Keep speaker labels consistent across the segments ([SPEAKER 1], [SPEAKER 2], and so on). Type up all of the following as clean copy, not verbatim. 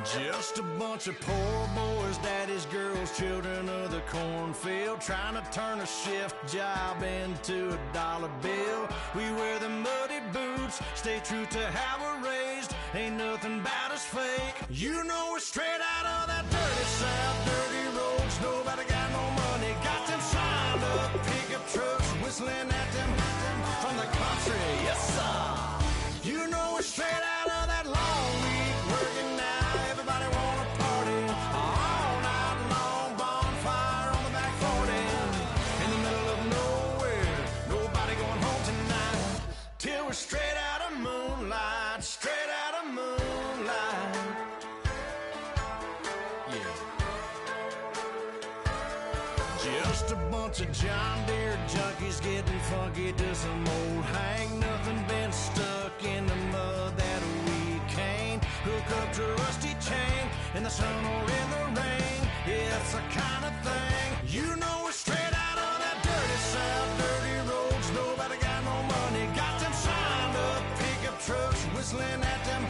[SPEAKER 1] Just a bunch of poor boys, daddy's girls, children of the cornfield, trying to turn a shift job into a dollar bill. We wear the muddy boots, stay true to how we're raised. Ain't nothing about us fake. You know we're straight out of that dirty South, dirty roads. Nobody got no money, got them signed up pickup trucks, whistling at them from the country. Yes, sir. You know we're straight out of that long week working now. Everybody wanna party all night long, bonfire on the back 40, in the middle of nowhere, nobody going home tonight, till we're straight out of moonlight, straight out of moonlight. Yeah. Just a bunch of John Deere junkies getting funky to some old hang. Nothing been stuck in the mud that we can't hook up to a rusty chain in the sun or in the rain. Yeah, it's the kind of thing. You know we're straight out of that dirty South, dirty roads. Nobody got no money, got them signed up pickup trucks, whistling at them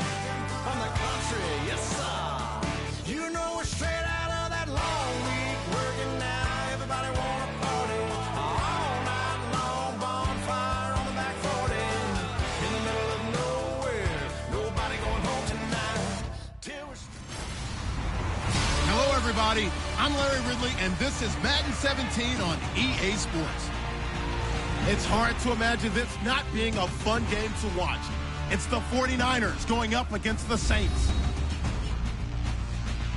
[SPEAKER 1] from the country. Yes, sir. You know we're straight out of that long week working now. Everybody wanna party all night long, bonfire on the back 40, in the middle of nowhere, nobody going home tonight, till we're...
[SPEAKER 2] Hello, everybody. I'm Larry Ridley, and this is Madden 17 on EA Sports. It's hard to imagine this not being a fun game to watch. It's the 49ers going up against the Saints.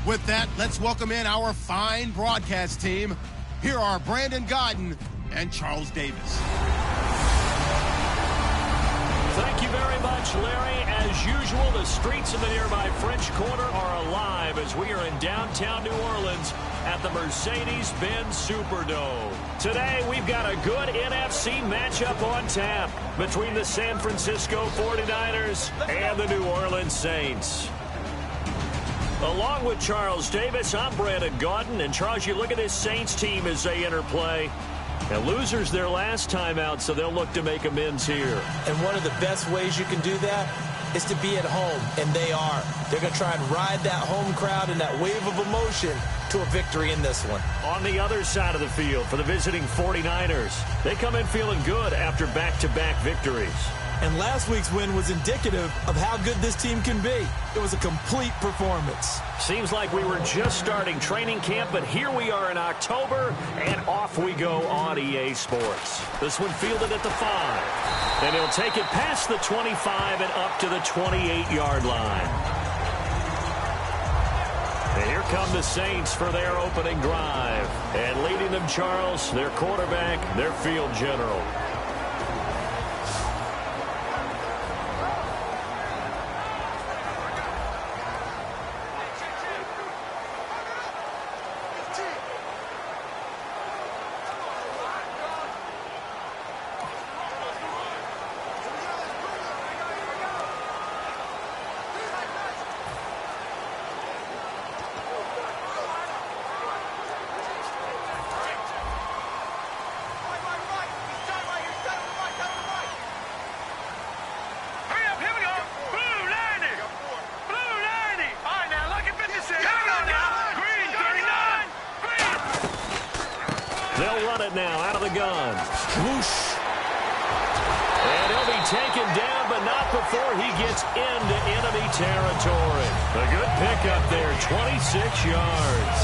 [SPEAKER 2] With that, let's welcome in our fine broadcast team. Here are Brandon Godden and Charles Davis.
[SPEAKER 3] Thank you very much, Larry. As usual, the streets in the nearby French Quarter are alive as we are in downtown New Orleans at the Mercedes-Benz Superdome. Today, we've got a good NFC matchup on tap between the San Francisco 49ers and the New Orleans Saints. Along with Charles Davis, I'm Brandon Godden. And Charles, you look at this Saints team as they enter play. And losers their last time out, so they'll look to make amends here.
[SPEAKER 4] And one of the best ways you can do that is to be at home, and they are. They're going to try and ride that home crowd and that wave of emotion to a victory in this one.
[SPEAKER 3] On the other side of the field for the visiting 49ers, they come in feeling good after back-to-back victories.
[SPEAKER 4] And last week's win was indicative of how good this team can be. It was a complete performance.
[SPEAKER 3] Seems like we were just starting training camp, but here we are in October, and off we go on EA Sports. This one fielded at the 5, and he'll take it past the 25 and up to the 28-yard line. And here come the Saints for their opening drive. And leading them, Charles, their quarterback, their field general. They'll run it now out of the gun. Whoosh. And he'll be taken down, but not before he gets into enemy territory. A good pickup there, 26 yards.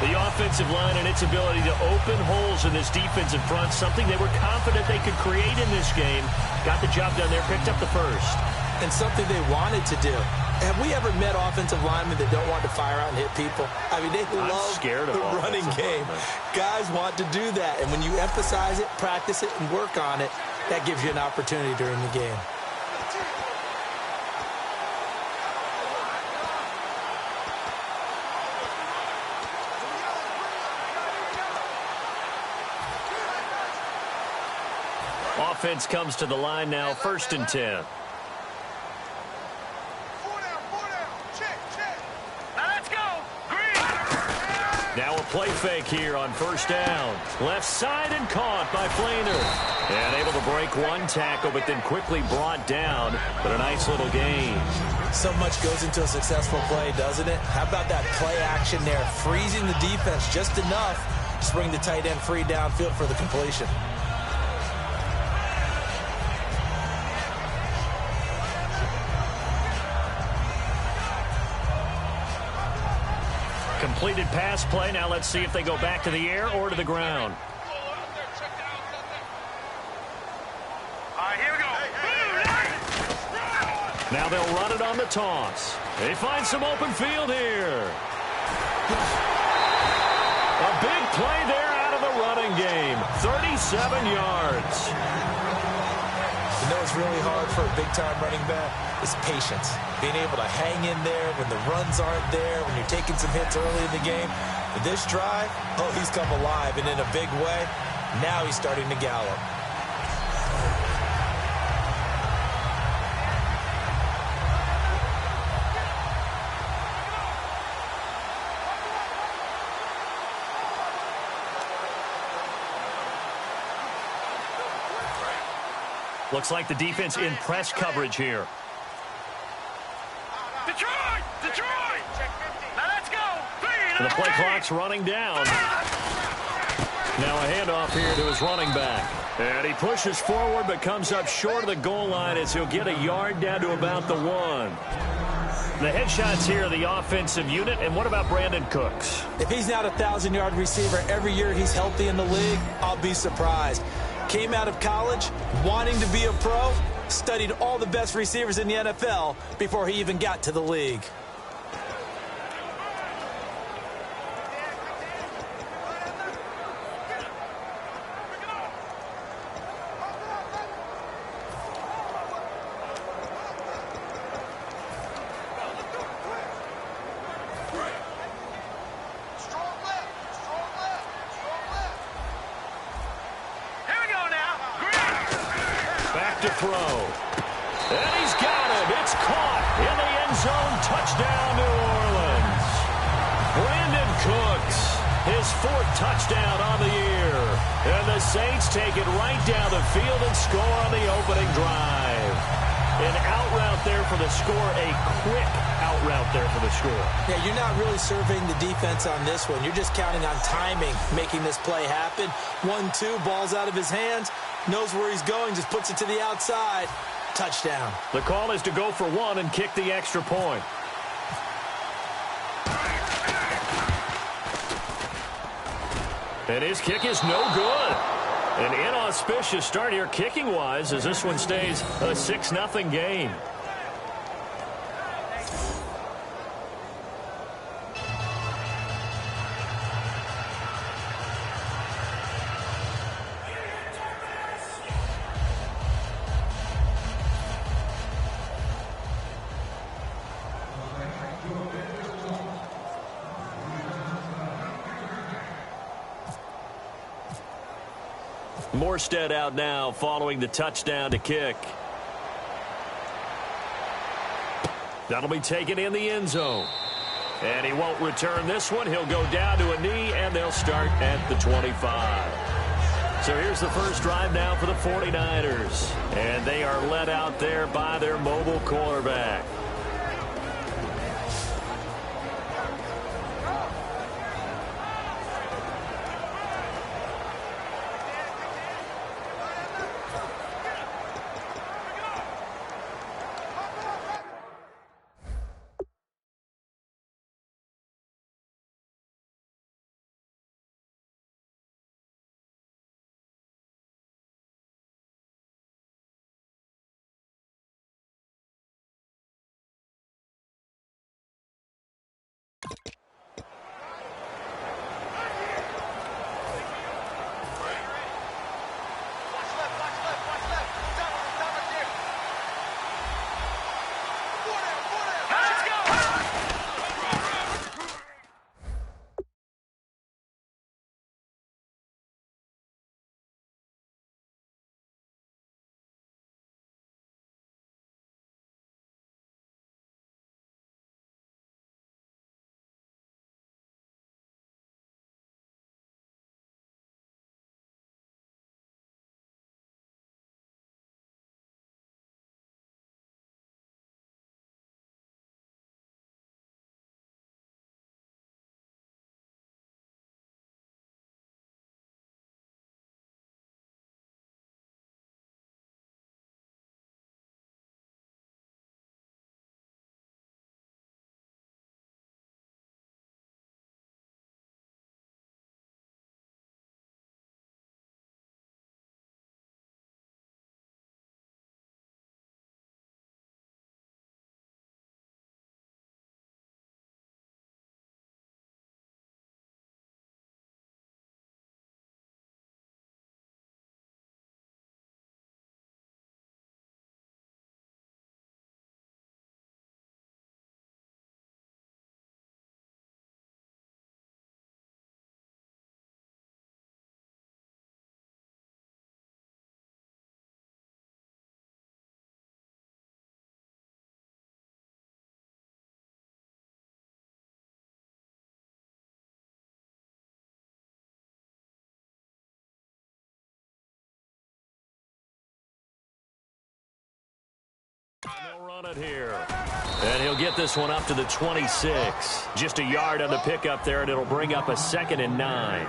[SPEAKER 3] The offensive line and its ability to open holes in this defensive front, something they were confident they could create in this game. Got the job done there, picked up the first.
[SPEAKER 4] And something they wanted to do. Have we ever met offensive linemen that don't want to fire out and hit people? I mean, they love the running game. Guys want to do that. And when you emphasize it, practice it, and work on it, that gives you an opportunity during the game.
[SPEAKER 3] Offense comes to the line now, 1st and 10. Now a play fake here on first down. Left side and caught by Flainer. And able to break one tackle, but then quickly brought down. But a nice little gain.
[SPEAKER 4] So much goes into a successful play, doesn't it? How about that play action there? Freezing the defense just enough to bring the tight end free downfield for the completion.
[SPEAKER 3] Completed pass play. Now let's see if they go back to the air or to the ground.
[SPEAKER 5] Here we go.
[SPEAKER 3] Now they'll run it on the toss. They find some open field here. A big play there out of the running game. 37 yards.
[SPEAKER 4] You know what's really hard for a big-time running back is patience. Being able to hang in there when the runs aren't there, when you're taking some hits early in the game. But this drive, oh, he's come alive, and in a big way. Now he's starting to gallop.
[SPEAKER 3] Looks like the defense in press coverage here.
[SPEAKER 5] Detroit! Detroit! Now let's go!
[SPEAKER 3] And the play clock's running down. Now a handoff here to his running back. And he pushes forward but comes up short of the goal line as he'll get a yard down to about the 1. The headshots here are the offensive unit. And what about Brandon Cooks?
[SPEAKER 4] If he's not a 1,000-yard receiver every year he's healthy in the league, I'll be surprised. Came out of college wanting to be a pro, studied all the best receivers in the NFL before he even got to the league.
[SPEAKER 3] To throw. And he's got it. It's caught in the end zone. Touchdown, New Orleans. Brandon Cooks, his 4th touchdown on the year. And the Saints take it right down the field and score on the opening drive. An out route there for the score, a quick out route there for the score.
[SPEAKER 4] Yeah, you're not really surveying the defense on this one. You're just counting on timing, making this play happen. 1-2, ball's out of his hands. Knows where he's going, just puts it to the outside. Touchdown.
[SPEAKER 3] The call is to go for 1 and kick the extra point. And his kick is no good. An inauspicious start here kicking-wise as this one stays a 6-0 game. Morstead out now following the touchdown to kick. That'll be taken in the end zone. And he won't return this one. He'll go down to a knee, and they'll start at the 25. So here's the first drive now for the 49ers. And they are led out there by their mobile quarterback. They'll run it here. And he'll get this one up to the 26. Just a yard on the pickup there, and it'll bring up a 2nd and 9.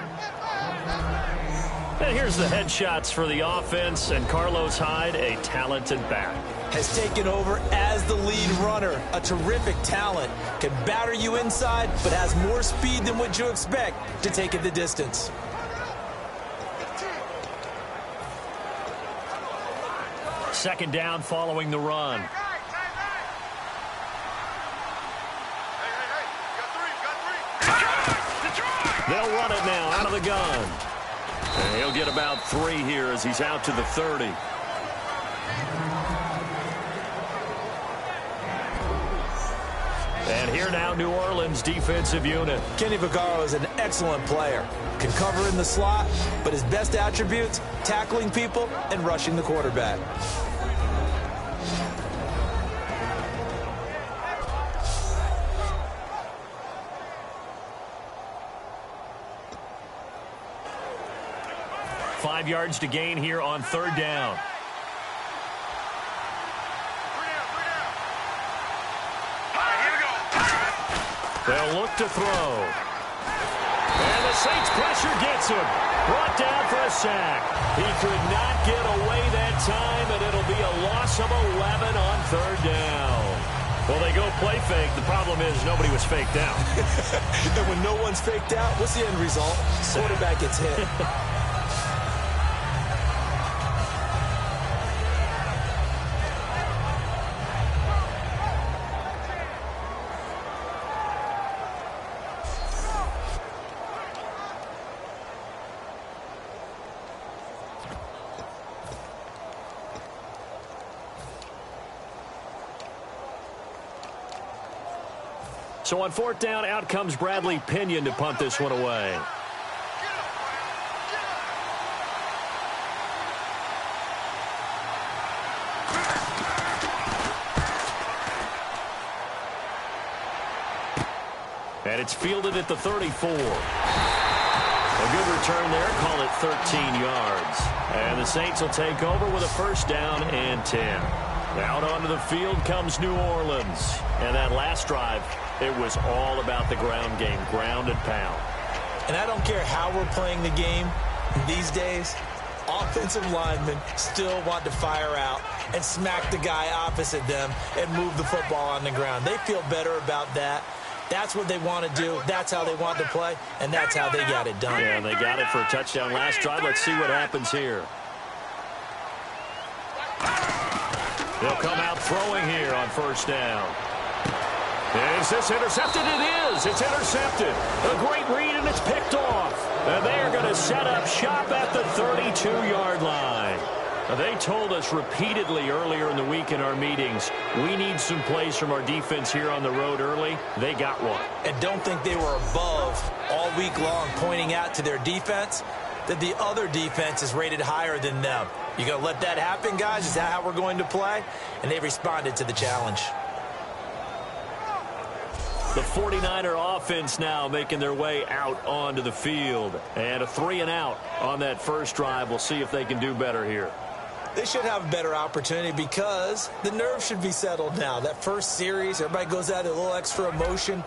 [SPEAKER 3] And here's the headshots for the offense, and Carlos Hyde, a talented back,
[SPEAKER 4] has taken over as the lead runner. A terrific talent. Can batter you inside, but has more speed than what you expect to take it the distance.
[SPEAKER 3] Second down following the run. They'll run it now out of the gun. And he'll get about 3 here as he's out to the 30. And here now, New Orleans defensive unit.
[SPEAKER 4] Kenny Vaccaro is an excellent player. Can cover in the slot, but his best attributes, tackling people and rushing the quarterback.
[SPEAKER 3] Five yards to gain here on third down. They'll look to throw. And the Saints pressure gets him. Brought down for a sack. He could not get away that time, and it'll be a loss of 11 on third down. Well, they go play fake. The problem is nobody was faked out.
[SPEAKER 4] And when no one's faked out, what's the end result? Quarterback gets hit.
[SPEAKER 3] So on fourth down, out comes Bradley Pinion to punt this one away. And it's fielded at the 34. A good return there. Call it 13 yards. And the Saints will take over with a first down and 10. Out onto the field comes New Orleans. And that last drive, it was all about the ground game, ground and pound.
[SPEAKER 4] And I don't care how we're playing the game these days, offensive linemen still want to fire out and smack the guy opposite them and move the football on the ground. They feel better about that. That's what they want to do. That's how they want to play, and that's how they got it done.
[SPEAKER 3] Yeah, and they got it for a touchdown last drive. Let's see what happens here. They'll come out throwing here on first down. Is this intercepted? It is. It's intercepted. A great read, and it's picked off. And they are going to set up shop at the 32-yard line. They told us repeatedly earlier in the week in our meetings, we need some plays from our defense here on the road early. They got one.
[SPEAKER 4] And don't think they were above all week long pointing out to their defense that the other defense is rated higher than them. You going to let that happen, guys? Is that how we're going to play? And they responded to the challenge.
[SPEAKER 3] The 49er offense now making their way out onto the field. And a 3-and-out on that first drive. We'll see if they can do better here.
[SPEAKER 4] They should have a better opportunity because the nerves should be settled now. That first series, everybody goes out with a little extra emotion.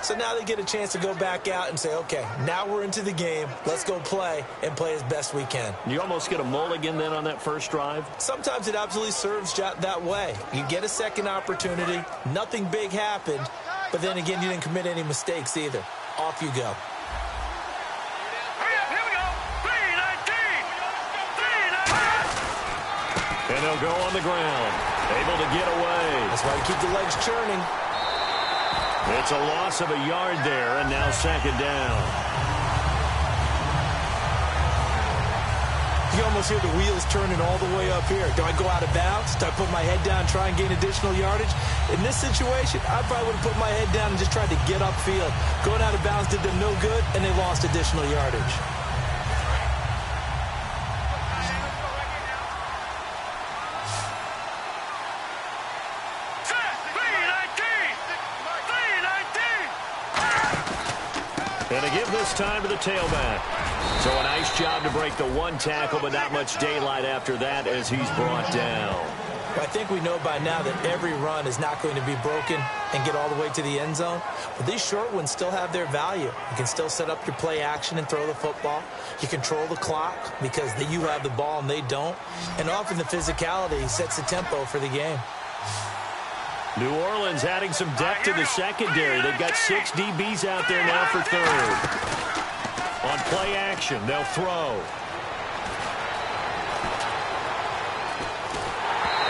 [SPEAKER 4] So now they get a chance to go back out and say, okay, now we're into the game. Let's go play and play as best we can.
[SPEAKER 3] You almost get a mulligan then on that first drive?
[SPEAKER 4] Sometimes it absolutely serves that way. You get a second opportunity. Nothing big happened. But then again, you didn't commit any mistakes either. Off you go.
[SPEAKER 3] And they'll go on the ground. Able to get away.
[SPEAKER 4] That's why you keep the legs churning.
[SPEAKER 3] It's a loss of a yard there, and now second down.
[SPEAKER 4] You almost hear the wheels turning all the way up here. Do I go out of bounds? Do I put my head down and try and gain additional yardage? In this situation, I probably would have put my head down and just tried to get upfield. Going out of bounds did them no good, and they lost additional yardage.
[SPEAKER 3] And to give this time to the tailback. So a nice job to break the one tackle, but not much daylight after that as he's brought down.
[SPEAKER 4] I think we know by now that every run is not going to be broken and get all the way to the end zone. But these short ones still have their value. You can still set up your play action and throw the football. You control the clock because you have the ball and they don't. And often the physicality sets the tempo for the game.
[SPEAKER 3] New Orleans adding some depth to the secondary. They've got 6 DBs out there now for third. On play action, they'll throw.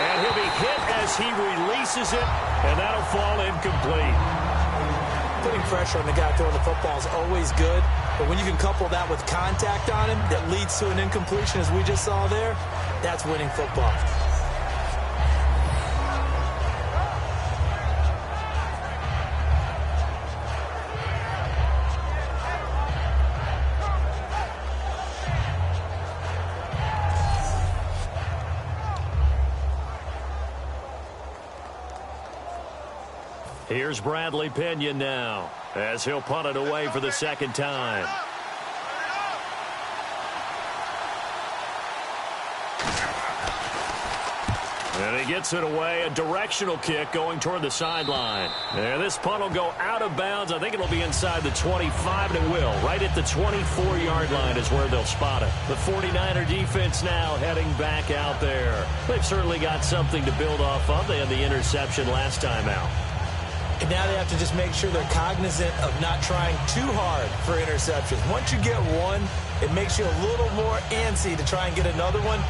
[SPEAKER 3] And he'll be hit as he releases it, and that'll fall incomplete.
[SPEAKER 4] Putting pressure on the guy throwing the football is always good, but when you can couple that with contact on him that leads to an incompletion, as we just saw there, that's winning football.
[SPEAKER 3] Here's Bradley Pinion now, as he'll punt it away for the second time. And he gets it away, a directional kick going toward the sideline. And this punt will go out of bounds. I think it'll be inside the 25, and it will. Right at the 24-yard line is where they'll spot it. The 49er defense now heading back out there. They've certainly got something to build off of. They had the interception last time out.
[SPEAKER 4] And now they have to just make sure they're cognizant of not trying too hard for interceptions. Once you get one, it makes you a little more antsy to try and get another one.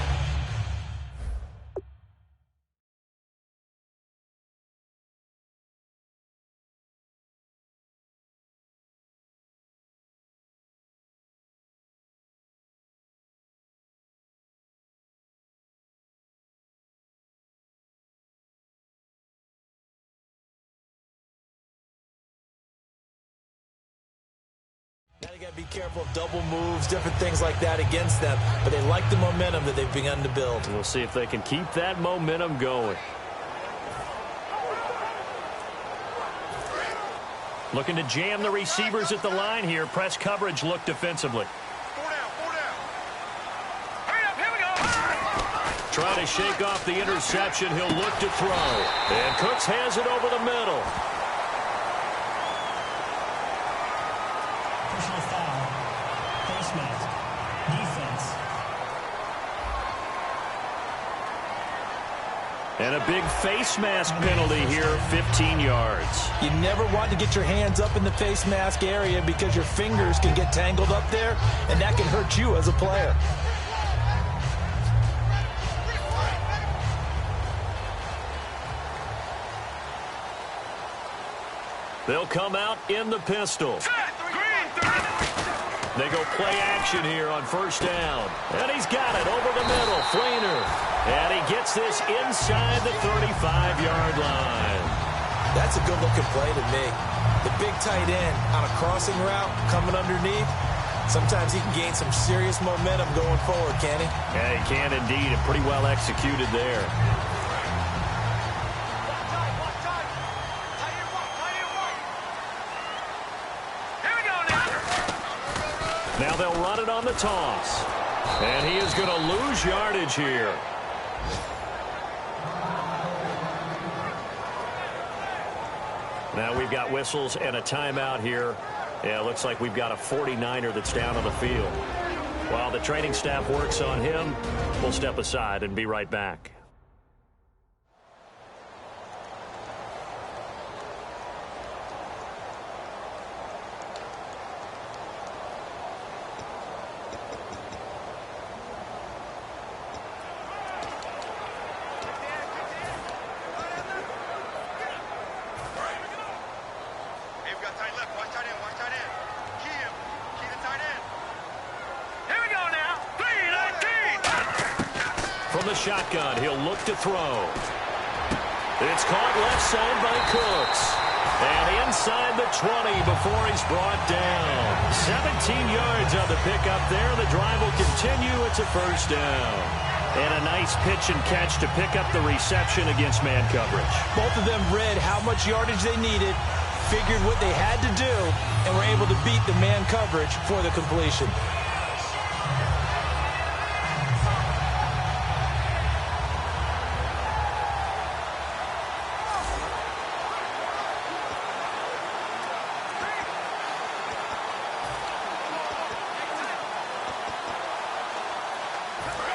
[SPEAKER 4] Now you got to be careful of double moves, different things like that against them. But they like the momentum that they've begun to build.
[SPEAKER 3] We'll see if they can keep that momentum going. Looking to jam the receivers at the line here. Press coverage look defensively.
[SPEAKER 5] 4 down. Hurry up, here we go.
[SPEAKER 3] Trying to shake off the interception. He'll look to throw. And Cooks has it over the middle.
[SPEAKER 6] Personal foul. Face mask. Defense.
[SPEAKER 3] And a big face mask penalty here, 15 yards.
[SPEAKER 4] You never want to get your hands up in the face mask area because your fingers can get tangled up there, and that can hurt you as a player.
[SPEAKER 3] They'll come out in the pistol. They go play action here on first down. And he's got it over the middle. Flainer. And he gets this inside the 35-yard line.
[SPEAKER 4] That's a good-looking play to me. The big tight end on a crossing route coming underneath. Sometimes he can gain some serious momentum going forward, can he?
[SPEAKER 3] Yeah, he can indeed, and pretty well executed there. Now they'll run it on the toss. And he is going to lose yardage here. Now we've got whistles and a timeout here. Yeah, it looks like we've got a 49er that's down on the field. While the training staff works on him, we'll step aside and be right back. Shotgun, he'll look to throw. It's caught left side by Cooks. And inside the 20 before he's brought down. 17 yards on the pickup there. The drive will continue. It's a first down. And a nice pitch and catch to pick up the reception against man coverage.
[SPEAKER 4] Both of them read how much yardage they needed, figured what they had to do, and were able to beat the man coverage for the completion.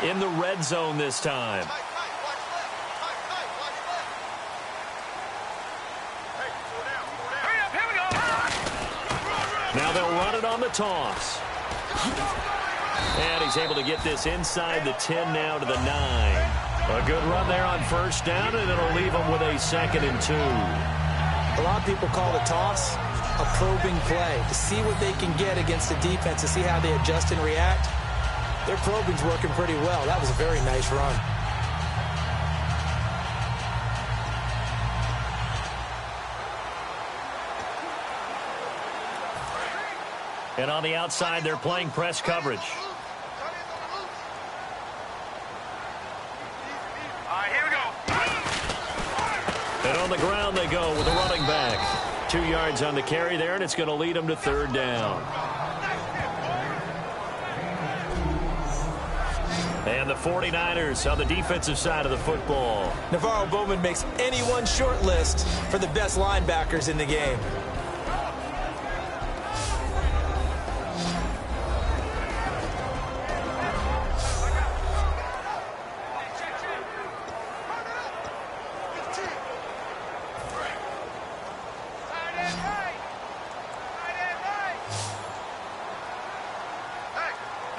[SPEAKER 3] in the red zone this time. Now they'll run it on the toss. And he's able to get this inside the 10 now to the 9. A good run there on first down, and it'll leave them with a 2nd and 2.
[SPEAKER 4] A lot of people call the toss a probing play, to see what they can get against the defense, to see how they adjust and react. Their probing's working pretty well. That was a very nice run.
[SPEAKER 3] And on the outside, they're playing press coverage.
[SPEAKER 5] All right, here we go.
[SPEAKER 3] And on the ground they go with a running back. 2 yards on the carry there, and it's going to lead them to 3rd down. And the 49ers on the defensive side of the football.
[SPEAKER 4] Navarro Bowman makes anyone's short list for the best linebackers in the game.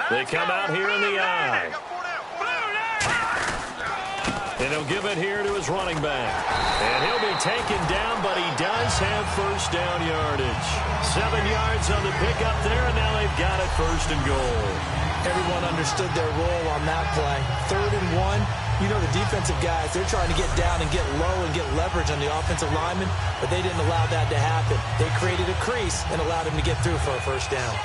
[SPEAKER 3] They come out here in the I. And he'll give it here to his running back. And he'll be taken down, but he does have first down yardage. 7 yards on the pickup there, and now they've got it 1st and goal.
[SPEAKER 4] Everyone understood their role on that play. 3rd and 1. You know the defensive guys, they're trying to get down and get low and get leverage on the offensive lineman, but they didn't allow that to happen. They created a crease and allowed him to get through for a first down.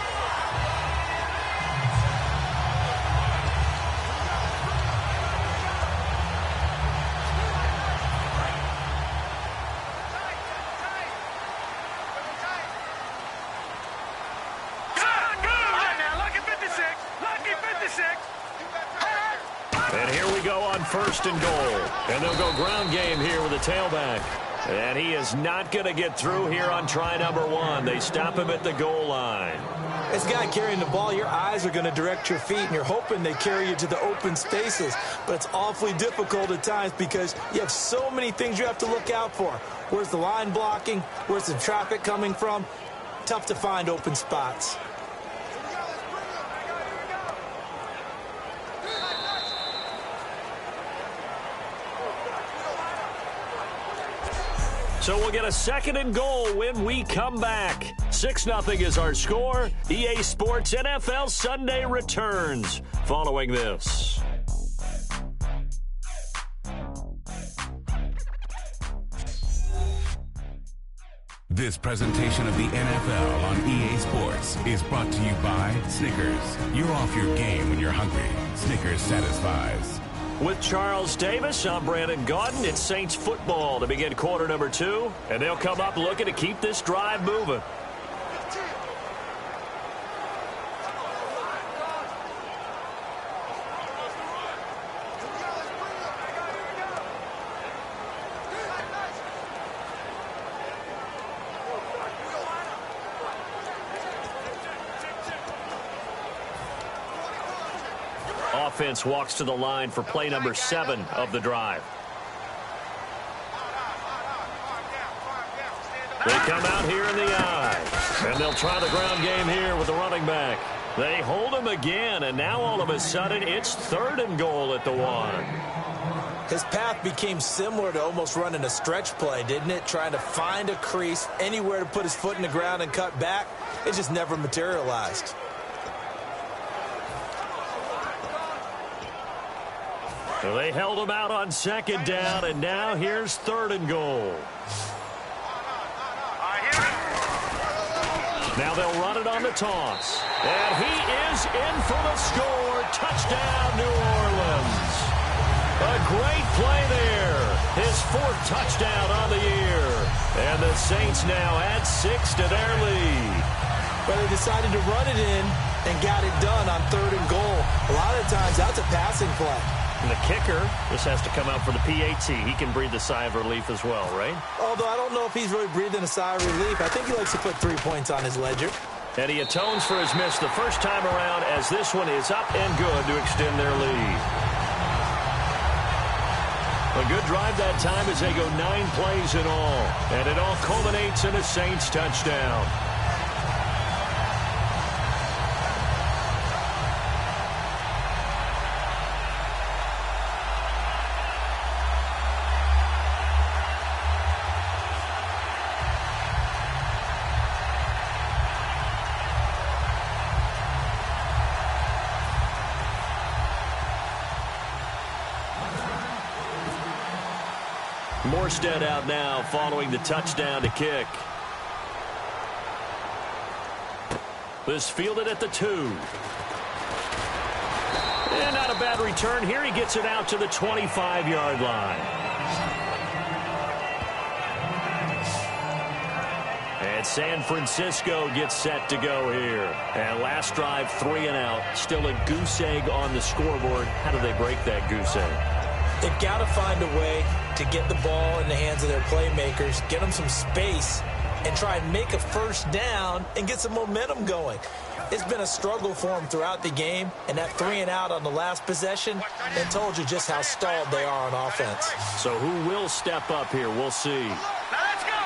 [SPEAKER 3] And here we go on 1st and goal. And they'll go ground game here with a tailback. And he is not going to get through here on try number 1. They stop him at the goal line.
[SPEAKER 4] This guy carrying the ball, your eyes are going to direct your feet, and you're hoping they carry you to the open spaces. But it's awfully difficult at times because you have so many things you have to look out for. Where's the line blocking? Where's the traffic coming from? Tough to find open spots.
[SPEAKER 3] So we'll get a 2nd and goal when we come back. 6-0 is our score. EA Sports NFL Sunday returns following this.
[SPEAKER 7] This presentation of the NFL on EA Sports is brought to you by Snickers. You're off your game when you're hungry. Snickers satisfies.
[SPEAKER 3] With Charles Davis, I'm Brandon Gaudin. It's Saints football to begin quarter number 2, and they'll come up looking to keep this drive moving. Offense walks to the line for play number 7 of the drive. They come out here in the I, and they'll try the ground game here with the running back. They hold him again, and now all of a sudden it's 3rd and goal at the 1.
[SPEAKER 4] His path became similar to almost running a stretch play, didn't it? Trying to find a crease, anywhere to put his foot in the ground and cut back. It just never materialized.
[SPEAKER 3] So they held him out on 2nd down, and now here's 3rd and goal. Now they'll run it on the toss. And he is in for the score. Touchdown, New Orleans. A great play there. His 4th touchdown on the year. And the Saints now add 6 to their lead.
[SPEAKER 4] But they decided to run it in and got it done on 3rd and goal. A lot of times that's a passing play.
[SPEAKER 3] And the kicker, this has to come out for the PAT. He can breathe a sigh of relief as well, right?
[SPEAKER 4] Although I don't know if he's really breathing a sigh of relief. I think he likes to put 3 points on his ledger.
[SPEAKER 3] And he atones for his miss the first time around as this one is up and good to extend their lead. A good drive that time as they go 9 plays in all. And it all culminates in a Saints touchdown. Morstead out now following the touchdown to kick. This fielded at the 2. And not a bad return here. He gets it out to the 25-yard line. And San Francisco gets set to go here. And last drive, 3 and out. Still a goose egg on the scoreboard. How do they break that goose egg?
[SPEAKER 4] They've got to find a way to get the ball in the hands of their playmakers, get them some space, and try and make a first down and get some momentum going. It's been a struggle for them throughout the game, and that 3 and out on the last possession, that told you just how stalled they are on offense.
[SPEAKER 3] So who will step up here? We'll see.
[SPEAKER 5] Let's go!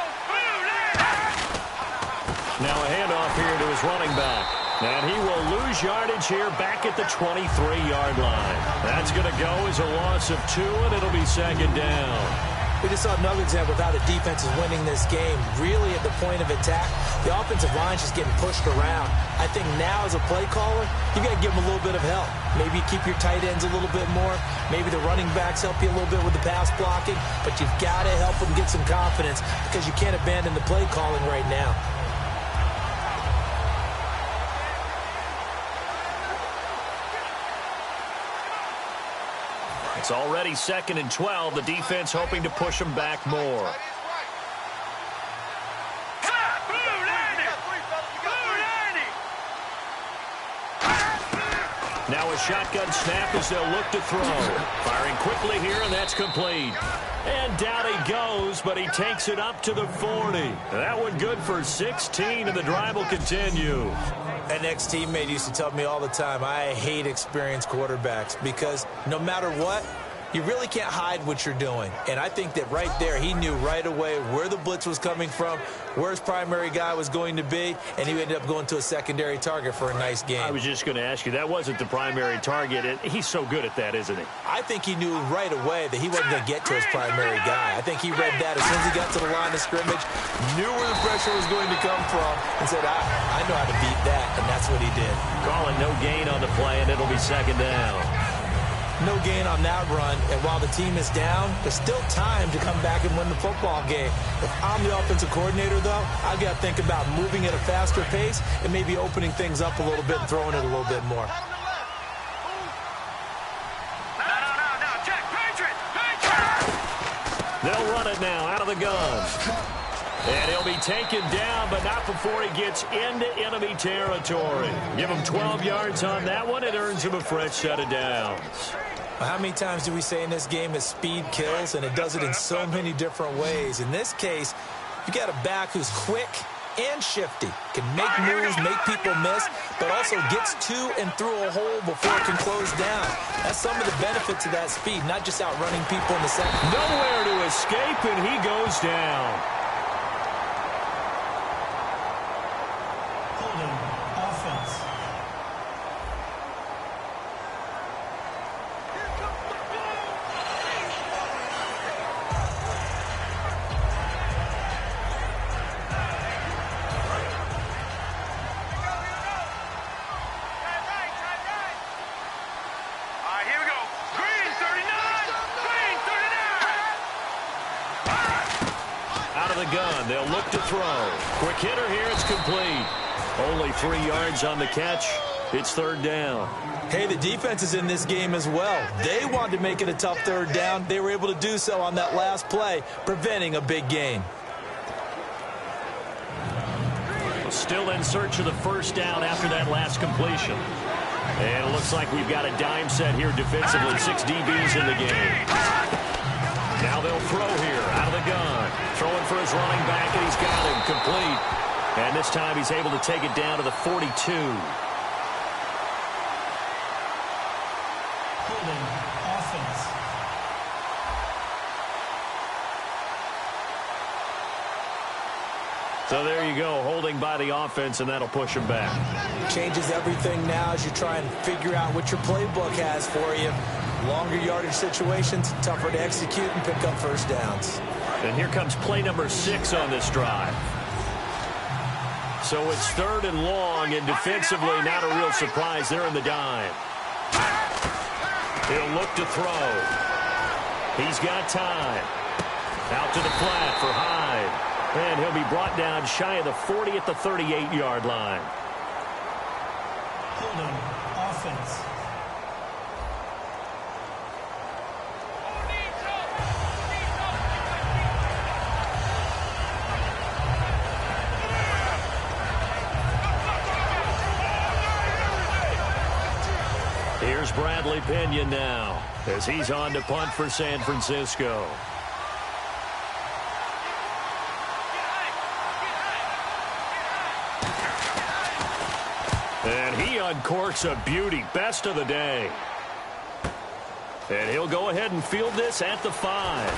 [SPEAKER 3] Now a handoff here to his running back. And he will lose yardage here back at the 23-yard line. That's going to go as a loss of 2, and it'll be second down.
[SPEAKER 4] We just saw another example of how the defense is winning this game. Really at the point of attack, the offensive line's just getting pushed around. I think now as a play caller, you got to give them a little bit of help. Maybe keep your tight ends a little bit more. Maybe the running backs help you a little bit with the pass blocking. But you've got to help them get some confidence because you can't abandon the play calling right now.
[SPEAKER 3] It's already 2nd and 12. The defense hoping to push them back more. Now a shotgun snap as they'll look to throw. Firing quickly here, and that's complete. And down he goes, but he takes it up to the 40. That one good for 16, and the drive will continue.
[SPEAKER 4] An ex-teammate used to tell me all the time, I hate experienced quarterbacks because no matter what, you really can't hide what you're doing. And I think that right there, he knew right away where the blitz was coming from, where his primary guy was going to be, and he ended up going to a secondary target for a nice game.
[SPEAKER 3] I was just going to ask you, that wasn't the primary target. He's so good at that, isn't he?
[SPEAKER 4] I think he knew right away that he wasn't going to get to his primary guy. I think he read that as soon as he got to the line of scrimmage, knew where the pressure was going to come from, and said, I know how to beat that, and that's what he did.
[SPEAKER 3] Calling no gain on the play, and it'll be second down.
[SPEAKER 4] No gain on that run, and while the team is down, there's still time to come back and win the football game. If I'm the offensive coordinator, though, I've got to think about moving at a faster pace and maybe opening things up a little bit and throwing it a little bit more.
[SPEAKER 5] No, check, Patriot!
[SPEAKER 3] They'll run it now out of the gun. And he'll be taken down, but not before he gets into enemy territory. Give him 12 yards on that one. It earns him a fresh set of downs.
[SPEAKER 4] How many times do we say in this game that speed kills, and it does it in so many different ways? In this case, you got a back who's quick and shifty, can make moves, make people miss, but also gets to and through a hole before it can close down. That's some of the benefits of that speed, not just outrunning people in the second.
[SPEAKER 3] Nowhere to escape, and he goes down.
[SPEAKER 6] Offense.
[SPEAKER 5] Here we go. Green 39! Green 39!
[SPEAKER 3] Out of the gun, they'll look to throw. Quick hitter here, it's complete. Only 3 yards on the catch. It's third down.
[SPEAKER 4] Hey, the defense is in this game as well. They wanted to make it a tough third down. They were able to do so on that last play, preventing a big gain.
[SPEAKER 3] Still in search of the first down after that last completion. And it looks like we've got a dime set here defensively. 6 DBs in the game. Now they'll throw here out of the gun. Throwing for his running back, and he's got him complete. And this time he's able to take it down to the 42.
[SPEAKER 6] Holding offense.
[SPEAKER 3] So there you go, holding by the offense, and that'll push him back.
[SPEAKER 4] Changes everything now as you try and figure out what your playbook has for you. Longer yardage situations, tougher to execute and pick up first downs.
[SPEAKER 3] And here comes play number 6 on this drive. So it's 3rd and long, and defensively not a real surprise. They're in the dime. He'll look to throw. He's got time. Out to the flat for Hyde. And he'll be brought down shy of the 40 at the 38-yard line.
[SPEAKER 6] Holding offense.
[SPEAKER 3] Here's Bradley Pinion now as he's on to punt for San Francisco. And he uncorks a beauty. Best of the day. And he'll go ahead and field this at the 5.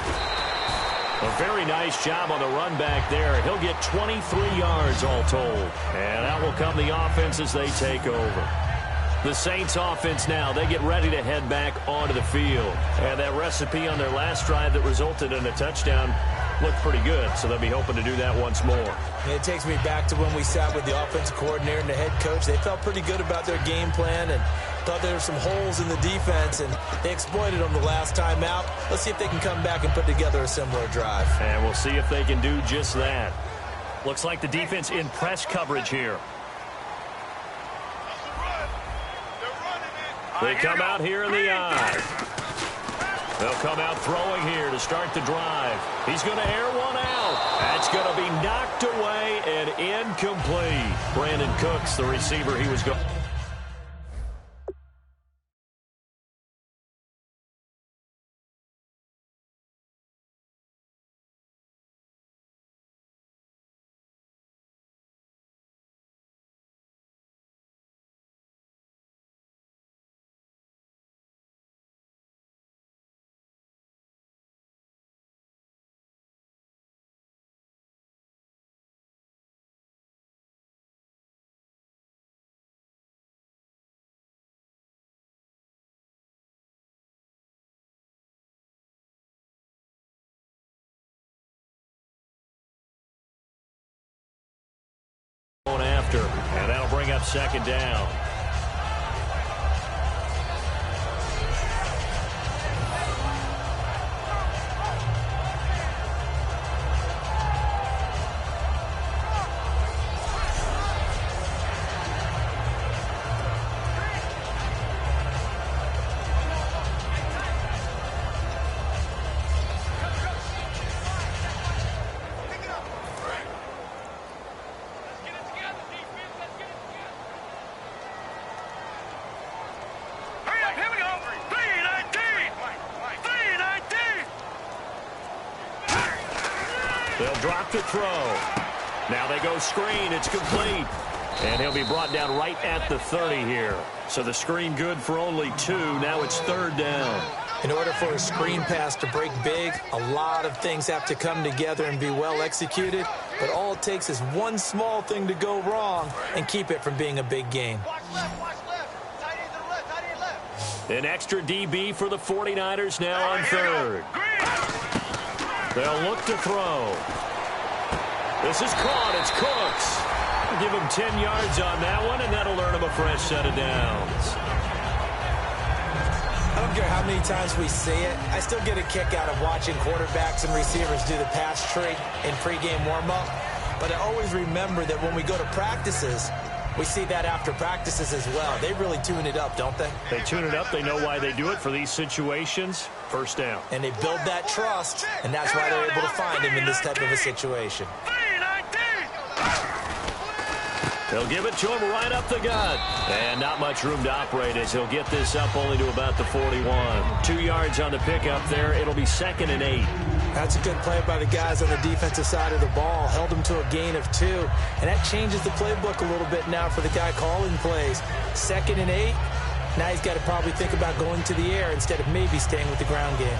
[SPEAKER 3] A very nice job on the run back there. He'll get 23 yards all told. And out will come the offense as they take over. The Saints offense now, they get ready to head back onto the field. And that recipe on their last drive that resulted in a touchdown looked pretty good, so they'll be hoping to do that once more.
[SPEAKER 4] And it takes me back to when we sat with the offensive coordinator and the head coach. They felt pretty good about their game plan and thought there were some holes in the defense, and they exploited them the last time out. Let's see if they can come back and put together a similar drive.
[SPEAKER 3] And we'll see if they can do just that. Looks like the defense in press coverage here. They come out here in the eye. They'll come out throwing here to start the drive. He's going to air one out. That's going to be knocked away and incomplete. Brandon Cooks, the receiver, he was going. After, and that'll bring up 2nd down. They'll drop the throw. Now they go screen. It's complete. And he'll be brought down right at the 30 here. So the screen good for only 2. Now it's 3rd down.
[SPEAKER 4] In order for a screen pass to break big, a lot of things have to come together and be well executed. But all it takes is one small thing to go wrong and keep it from being a big gain.
[SPEAKER 3] An extra DB for the 49ers now on 3rd. They'll look to throw. This is caught. It's Cooks. Give him 10 yards on that one, and that'll earn him a fresh set of downs.
[SPEAKER 4] I don't care how many times we see it. I still get a kick out of watching quarterbacks and receivers do the pass tree in pregame warm-up. But I always remember that when we go to practices, we see that after practices as well. They really tune it up, don't they?
[SPEAKER 3] They tune it up. They know why they do it for these situations. First down.
[SPEAKER 4] And they build that trust, and that's why they're able to find him in this type of a situation.
[SPEAKER 3] They'll give it to him right up the gut. And not much room to operate as he'll get this up only to about the 41. 2 yards on the pickup there. It'll be 2nd and 8.
[SPEAKER 4] That's a good play by the guys on the defensive side of the ball. Held them to a gain of 2. And that changes the playbook a little bit now for the guy calling plays. 2nd and 8. Now he's got to probably think about going to the air instead of maybe staying with the ground game.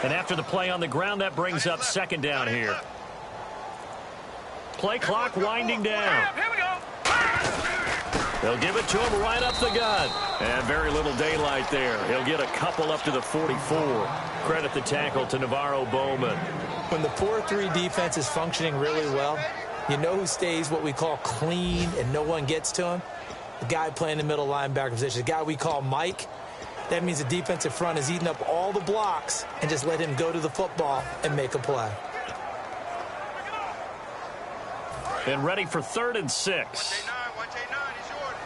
[SPEAKER 3] And after the play on the ground, that brings up 2nd down here. Play clock winding down.
[SPEAKER 5] Here we go.
[SPEAKER 3] They'll give it to him right up the gut. And very little daylight there. He'll get a couple up to the 44. Credit the tackle to Navarro Bowman.
[SPEAKER 4] When the 4-3 defense is functioning really well, you know who stays what we call clean and no one gets to him? The guy playing the middle linebacker position, the guy we call Mike. That means the defensive front is eating up all the blocks and just let him go to the football and make a play.
[SPEAKER 3] And ready for 3rd and 6.
[SPEAKER 5] Watch A9 is yours.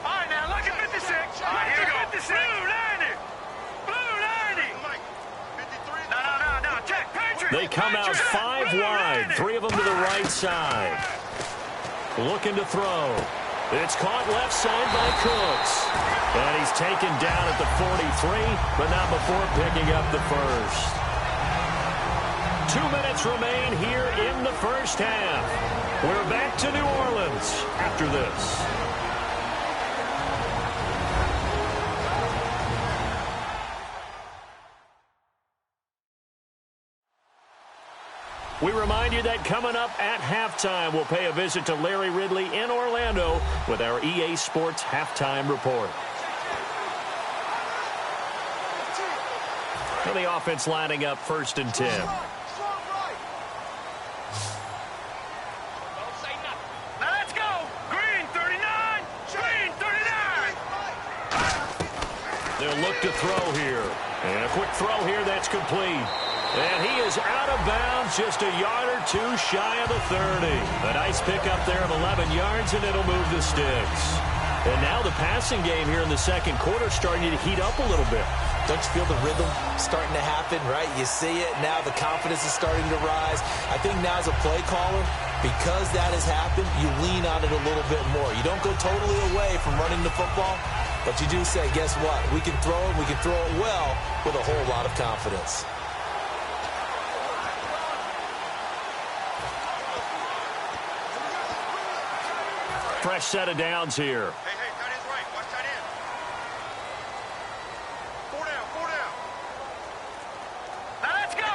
[SPEAKER 5] All right, now look at 56. All right, here we go. 56. Blue 90. 53. No. Check. Patriot.
[SPEAKER 3] They come out 5 wide. 3 of them to the right side. Looking to throw. It's caught left side by Cooks. And he's taken down at the 43, but not before picking up the first. 2 minutes remain here in the first half. We're back to New Orleans after this. We remind you that coming up at halftime, we'll pay a visit to Larry Ridley in Orlando with our EA Sports Halftime Report. And the offense lining up 1st and 10.
[SPEAKER 5] Now let's go. Green 39. Green 39.
[SPEAKER 3] They'll look to throw here. And a quick throw here that's complete. And he is out of bounds, just a yard or 2 shy of the 30. A nice pickup there of 11 yards, and it'll move the sticks. And now the passing game here in the 2nd quarter starting to heat up a little bit.
[SPEAKER 4] Don't you feel the rhythm starting to happen, right? You see it. Now the confidence is starting to rise. I think now as a play caller, because that has happened, you lean on it a little bit more. You don't go totally away from running the football, but you do say, guess what? We can throw it. We can throw it well with a whole lot of confidence.
[SPEAKER 3] Fresh set of downs here.
[SPEAKER 5] Hey, tight end's right. Watch tight end. 4 down. Now let's go.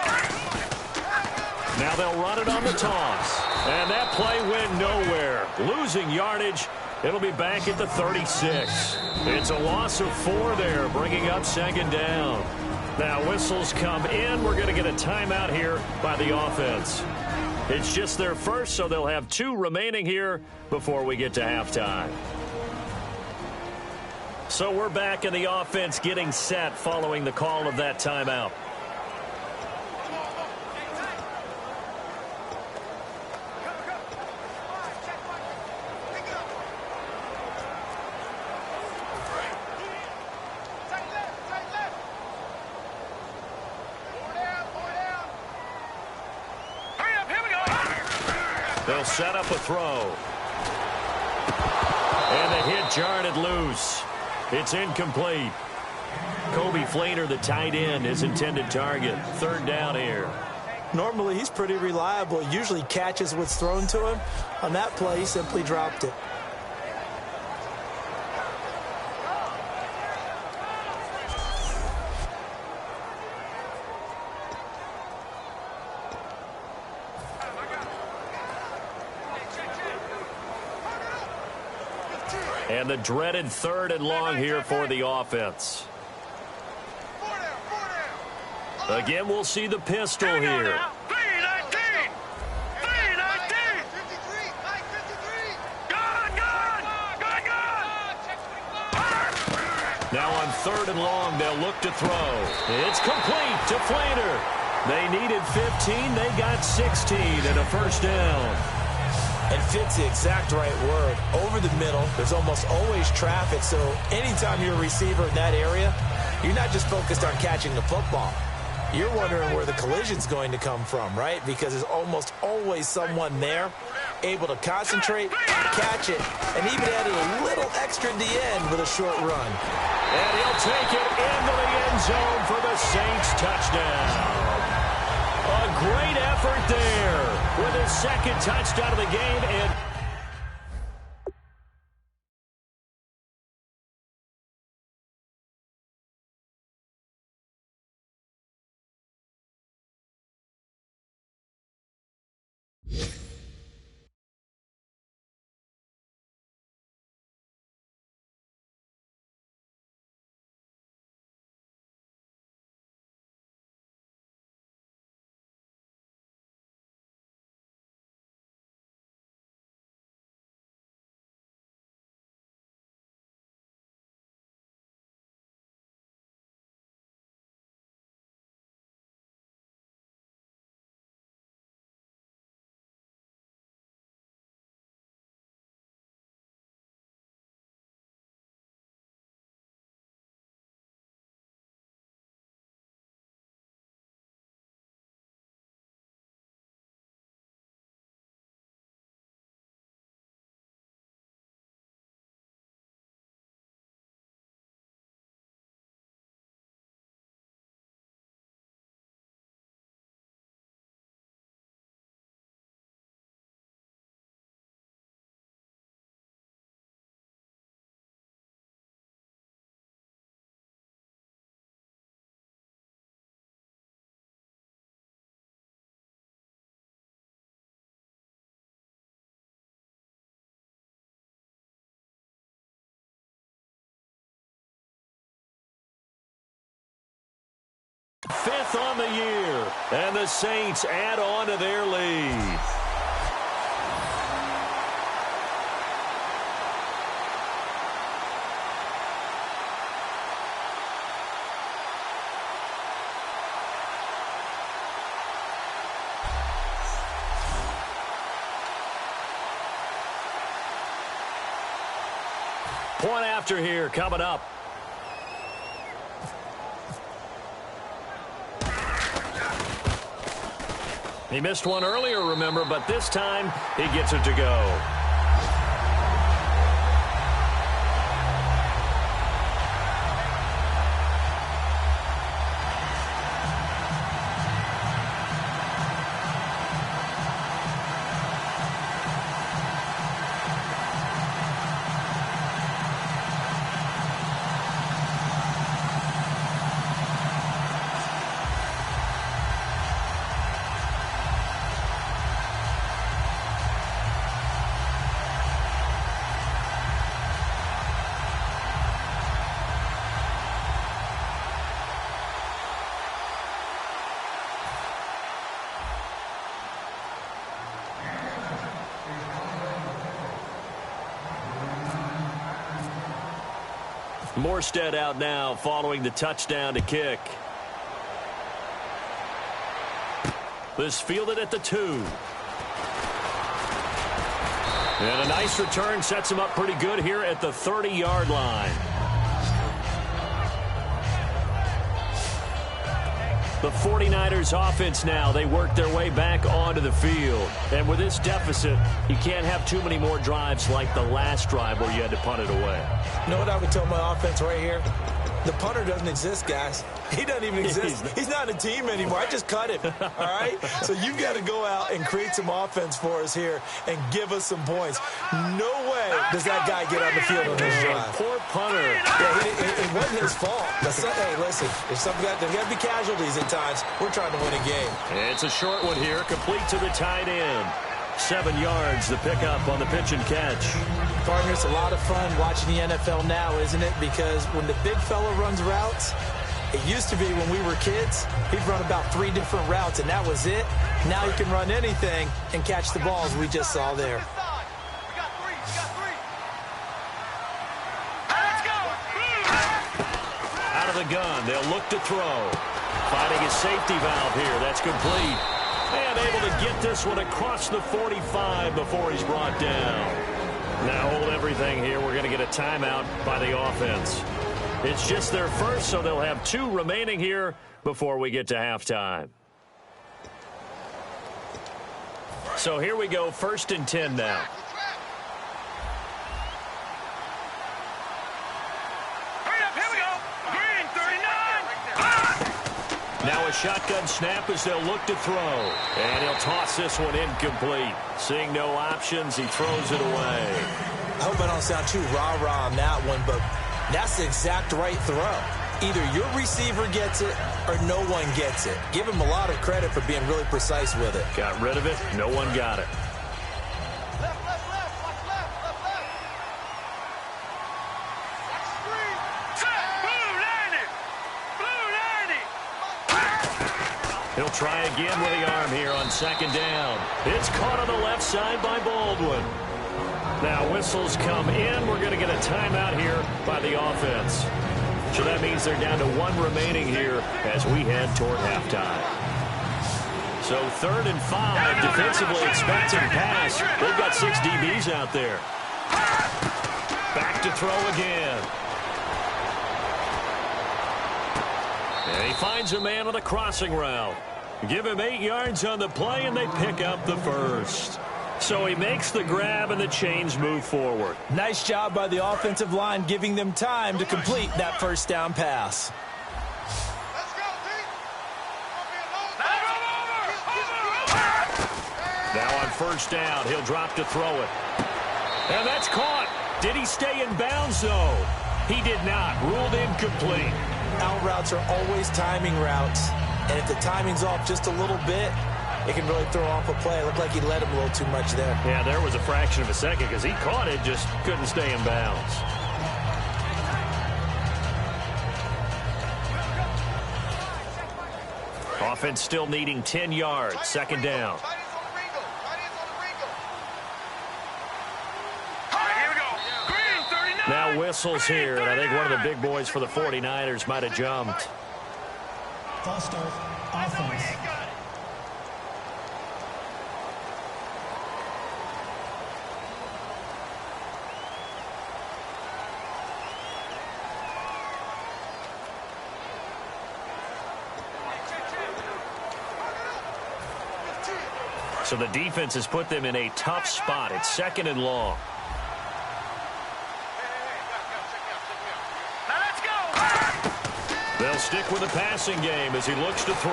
[SPEAKER 3] Now they'll run it on the toss. And that play went nowhere. Losing yardage. It'll be back at the 36. It's a loss of 4 there, bringing up 2nd down. Now whistles come in. We're going to get a timeout here by the offense. It's just their first, so they'll have 2 remaining here before we get to halftime. So we're back in the offense getting set following the call of that timeout. They'll set up a throw. And the hit jarred it loose. It's incomplete. Kobe Flainer, the tight end, his intended target. 3rd down here.
[SPEAKER 4] Normally, he's pretty reliable. Usually catches what's thrown to him. On that play, he simply dropped it.
[SPEAKER 3] And the dreaded 3rd and long here for the offense. Again, we'll see the pistol here. Now on 3rd and long, they'll look to throw. It's complete to Flainer. They needed 15. They got 16 and a 1st down.
[SPEAKER 4] And fit's the exact right word. Over the middle, there's almost always traffic, so anytime you're a receiver in that area, you're not just focused on catching the football. you're wondering where the collision's going to come from, right? Because there's almost always someone there able to concentrate, catch it, and even added a little extra at the end with a short run.
[SPEAKER 3] And he'll take it into the end zone for the Saints touchdown. A great effort there with his second touchdown of the game. And fifth on the year, and the Saints add on to their lead. Point after here coming up. He missed one earlier, remember, but this time he gets it to go. Morstead out now following the touchdown to kick. This fielded at the 2. And a nice return sets him up pretty good here at the 30-yard line. The 49ers offense now, they work their way back onto the field. And with this deficit, you can't have too many more drives like the last drive where you had to punt it away.
[SPEAKER 4] You know what I would tell my offense right here? The punter doesn't exist, guys. He doesn't even exist. He's not a team anymore. I just cut him, all right? So you've got to go out and create some offense for us here and give us some points. No way does that guy get on the field on this drive.
[SPEAKER 3] Poor punter.
[SPEAKER 4] Yeah, it wasn't his fault. Hey, listen, there's got to be casualties at times. We're trying to win a game.
[SPEAKER 3] It's a short one here, complete to the tight end. 7 yards, the pickup on the pitch and catch.
[SPEAKER 4] Partner, it's a lot of fun watching the NFL now, isn't it? Because when the big fella runs routes, it used to be when we were kids, he'd run about 3 different routes, and that was it. Now he can run anything and catch the balls we just saw there.
[SPEAKER 3] Out of the gun, they'll look to throw. Finding a safety valve here, that's complete. And able to get this one across the 45 before he's brought down. Now hold everything here. We're going to get a timeout by the offense. It's just their first, so they'll have 2 remaining here before we get to halftime. So here we go, 1st and 10 now. Now a shotgun snap as they'll look to throw. And he'll toss this one incomplete. Seeing no options, he throws it away.
[SPEAKER 4] I hope I don't sound too rah-rah on that one, but that's the exact right throw. Either your receiver gets it or no one gets it. Give him a lot of credit for being really precise with it.
[SPEAKER 3] Got rid of it. No one got it. He'll try again with the arm here on 2nd down. It's caught on the left side by Baldwin. Now whistles come in. We're going to get a timeout here by the offense. So that means they're down to 1 remaining here as we head toward halftime. So 3rd and 5, defensively expecting pass. They've got 6 DBs out there. Back to throw again. And he finds a man on a crossing route. Give him 8 yards on the play, and they pick up the first. So he makes the grab, and the chains move forward.
[SPEAKER 4] Nice job by the offensive line, giving them time to complete that 1st down pass.
[SPEAKER 3] Now on 1st down, he'll drop to throw it. And that's caught. Did he stay in bounds, though? He did not. Ruled incomplete.
[SPEAKER 4] Out routes are always timing routes. And if the timing's off just a little bit, it can really throw off a play. It looked like he let him a little too much there.
[SPEAKER 3] Yeah, there was a fraction of a second because he caught it, just couldn't stay in bounds. Offense still needing 10 yards. 2nd down. Now whistles here, and I think one of the big boys for the 49ers might have jumped.
[SPEAKER 6] False start, offense.
[SPEAKER 3] So the defense has put them in a tough spot. It's 2nd and long. They'll stick with the passing game as he looks to throw.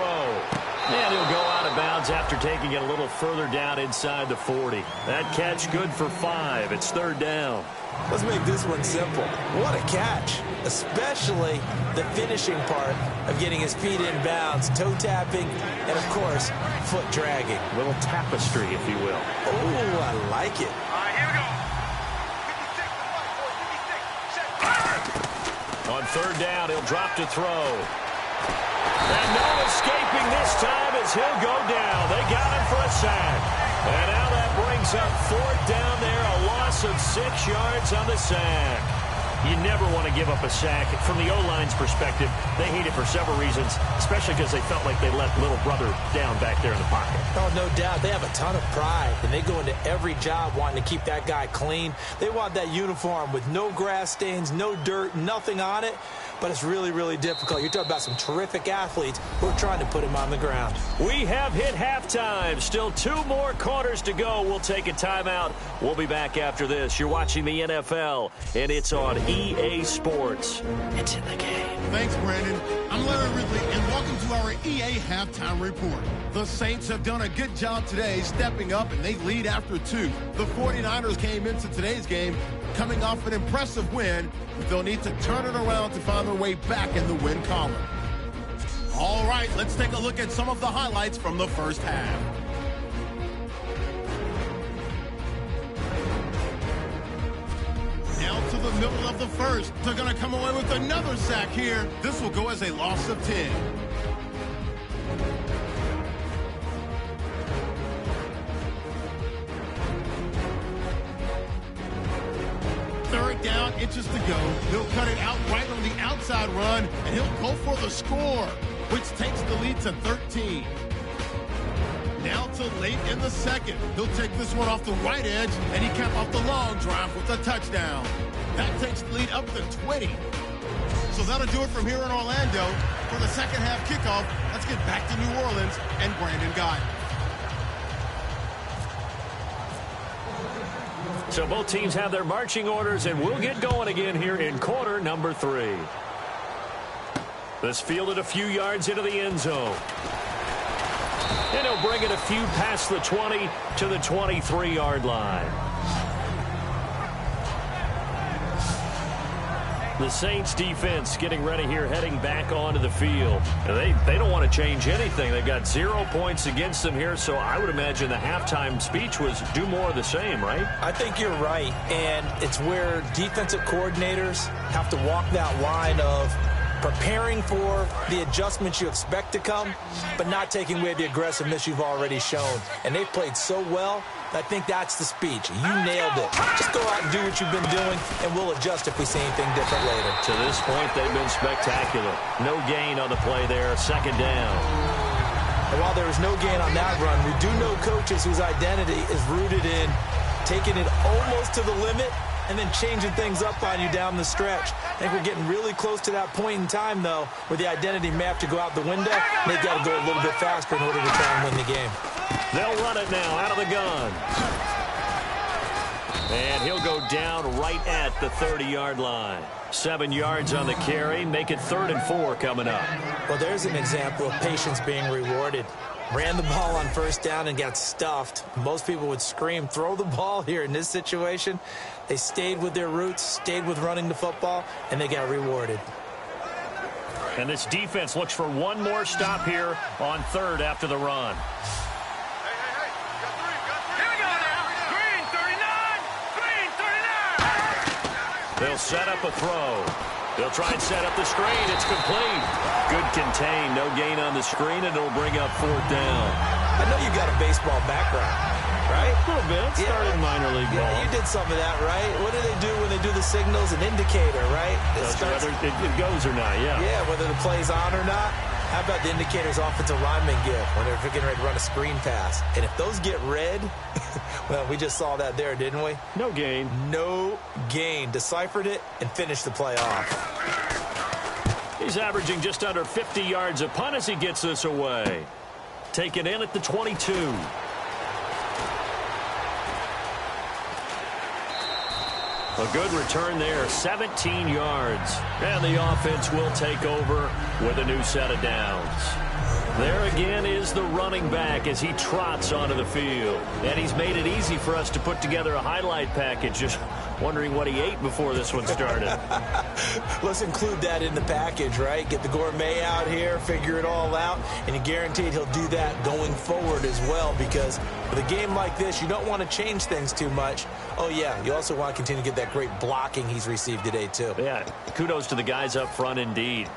[SPEAKER 3] And he'll go out of bounds after taking it a little further down inside the 40. That catch good for 5. It's 3rd down.
[SPEAKER 4] Let's make this one simple. What a catch, especially the finishing part of getting his feet in bounds, toe tapping, and, of course, foot dragging.
[SPEAKER 3] A little tapestry, if you will.
[SPEAKER 4] Oh, I like it.
[SPEAKER 5] Here we go.
[SPEAKER 3] On 3rd down, he'll drop to throw. And no escaping this time as he'll go down. They got him for a sack. And now that brings up 4th down there, a loss of 6 yards on the sack. You never want to give up a sack. From the O-line's perspective, they hate it for several reasons, especially because they felt like they let little brother down back there in the pocket.
[SPEAKER 4] Oh, no doubt. They have a ton of pride, and they go into every job wanting to keep that guy clean. They want that uniform with no grass stains, no dirt, nothing on it. But it's really, really difficult. You're talking about some terrific athletes who are trying to put him on the ground.
[SPEAKER 3] We have hit halftime. Still 2 more quarters to go. We'll take a timeout. We'll be back after this. You're watching the NFL, and it's on EA Sports. It's in the game.
[SPEAKER 2] Thanks, Brandon. I'm Larry Ridley, and welcome to our EA Halftime Report. The Saints have done a good job today stepping up, and they lead after 2. The 49ers came into today's game coming off an impressive win, but they'll need to turn it around to find their way back in the win column. All right, let's take a look at some of the highlights from the first half. Down to the middle of the first. They're going to come away with another sack here. This will go as a loss of 10. Third down, inches to go. He'll cut it out right on the outside run, and he'll go for the score, which takes the lead to 13. Now to late in the second. He'll take this one off the right edge, and he capped off the long drive with a touchdown. That takes the lead up to 20. So that'll do it from here in Orlando for the second half kickoff. Let's get back to New Orleans and Brandon Guy.
[SPEAKER 3] So both teams have their marching orders, and we'll get going again here in quarter number 3. This fielded a few yards into the end zone. And he'll bring it a few past the 20 to the 23-yard line. The Saints defense getting ready here, heading back onto the field. They don't want to change anything. They've got 0 points against them here, so I would imagine the halftime speech was do more of the same, right?
[SPEAKER 4] I think you're right, and it's where defensive coordinators have to walk that line of preparing for the adjustments you expect to come, but not taking away the aggressiveness you've already shown. And they've played so well, I think that's the speech. You nailed it. Just go out and do what you've been doing, and we'll adjust if we see anything different later.
[SPEAKER 3] To this point, they've been spectacular. No gain on the play there, second down.
[SPEAKER 4] And while there was no gain on that run, we do know coaches whose identity is rooted in taking it almost to the limit and then changing things up on you down the stretch. I think we're getting really close to that point in time, though, where the identity may have to go out the window. They've got to go a little bit faster in order to try and win the game.
[SPEAKER 3] They'll run it now out of the gun. And he'll go down right at the 30-yard line. 7 yards on the carry. Make it 3rd and 4 coming up.
[SPEAKER 4] Well, there's an example of patience being rewarded. Ran the ball on first down and got stuffed. Most people would scream, throw the ball here. In this situation, they stayed with their roots, stayed with running the football, and they got rewarded.
[SPEAKER 3] And this defense looks for one more stop here on 3rd after the run. They'll set up a throw. They'll try and set up the screen. It's complete. Good contain. No gain on the screen, and it'll bring up 4th down.
[SPEAKER 4] I know you got a baseball background, right?
[SPEAKER 3] A little bit. Started minor league ball.
[SPEAKER 4] Yeah, you did some of that, right? What do they do when they do the signals? An indicator, right?
[SPEAKER 3] Whether it goes or not, yeah.
[SPEAKER 4] Yeah, whether the play's on or not. How about the indicators offensive linemen give when they're getting ready to run a screen pass? And if those get red, well, we just saw that there, didn't we?
[SPEAKER 3] No gain.
[SPEAKER 4] No gain. Deciphered it and finished the play off.
[SPEAKER 3] He's averaging just under 50 yards a punt as he gets this away. Taken in at the 22. A good return there, 17 yards. And the offense will take over with a new set of downs. There again is the running back as he trots onto the field. And he's made it easy for us to put together a highlight package. Just wondering what he ate before this one started.
[SPEAKER 4] Let's include that in the package, right? Get the gourmet out here, figure it all out, and you're guaranteed he'll do that going forward as well, because with a game like this, you don't want to change things too much. Oh, yeah, you also want to continue to get that great blocking he's received today, too.
[SPEAKER 3] Yeah, kudos to the guys up front indeed.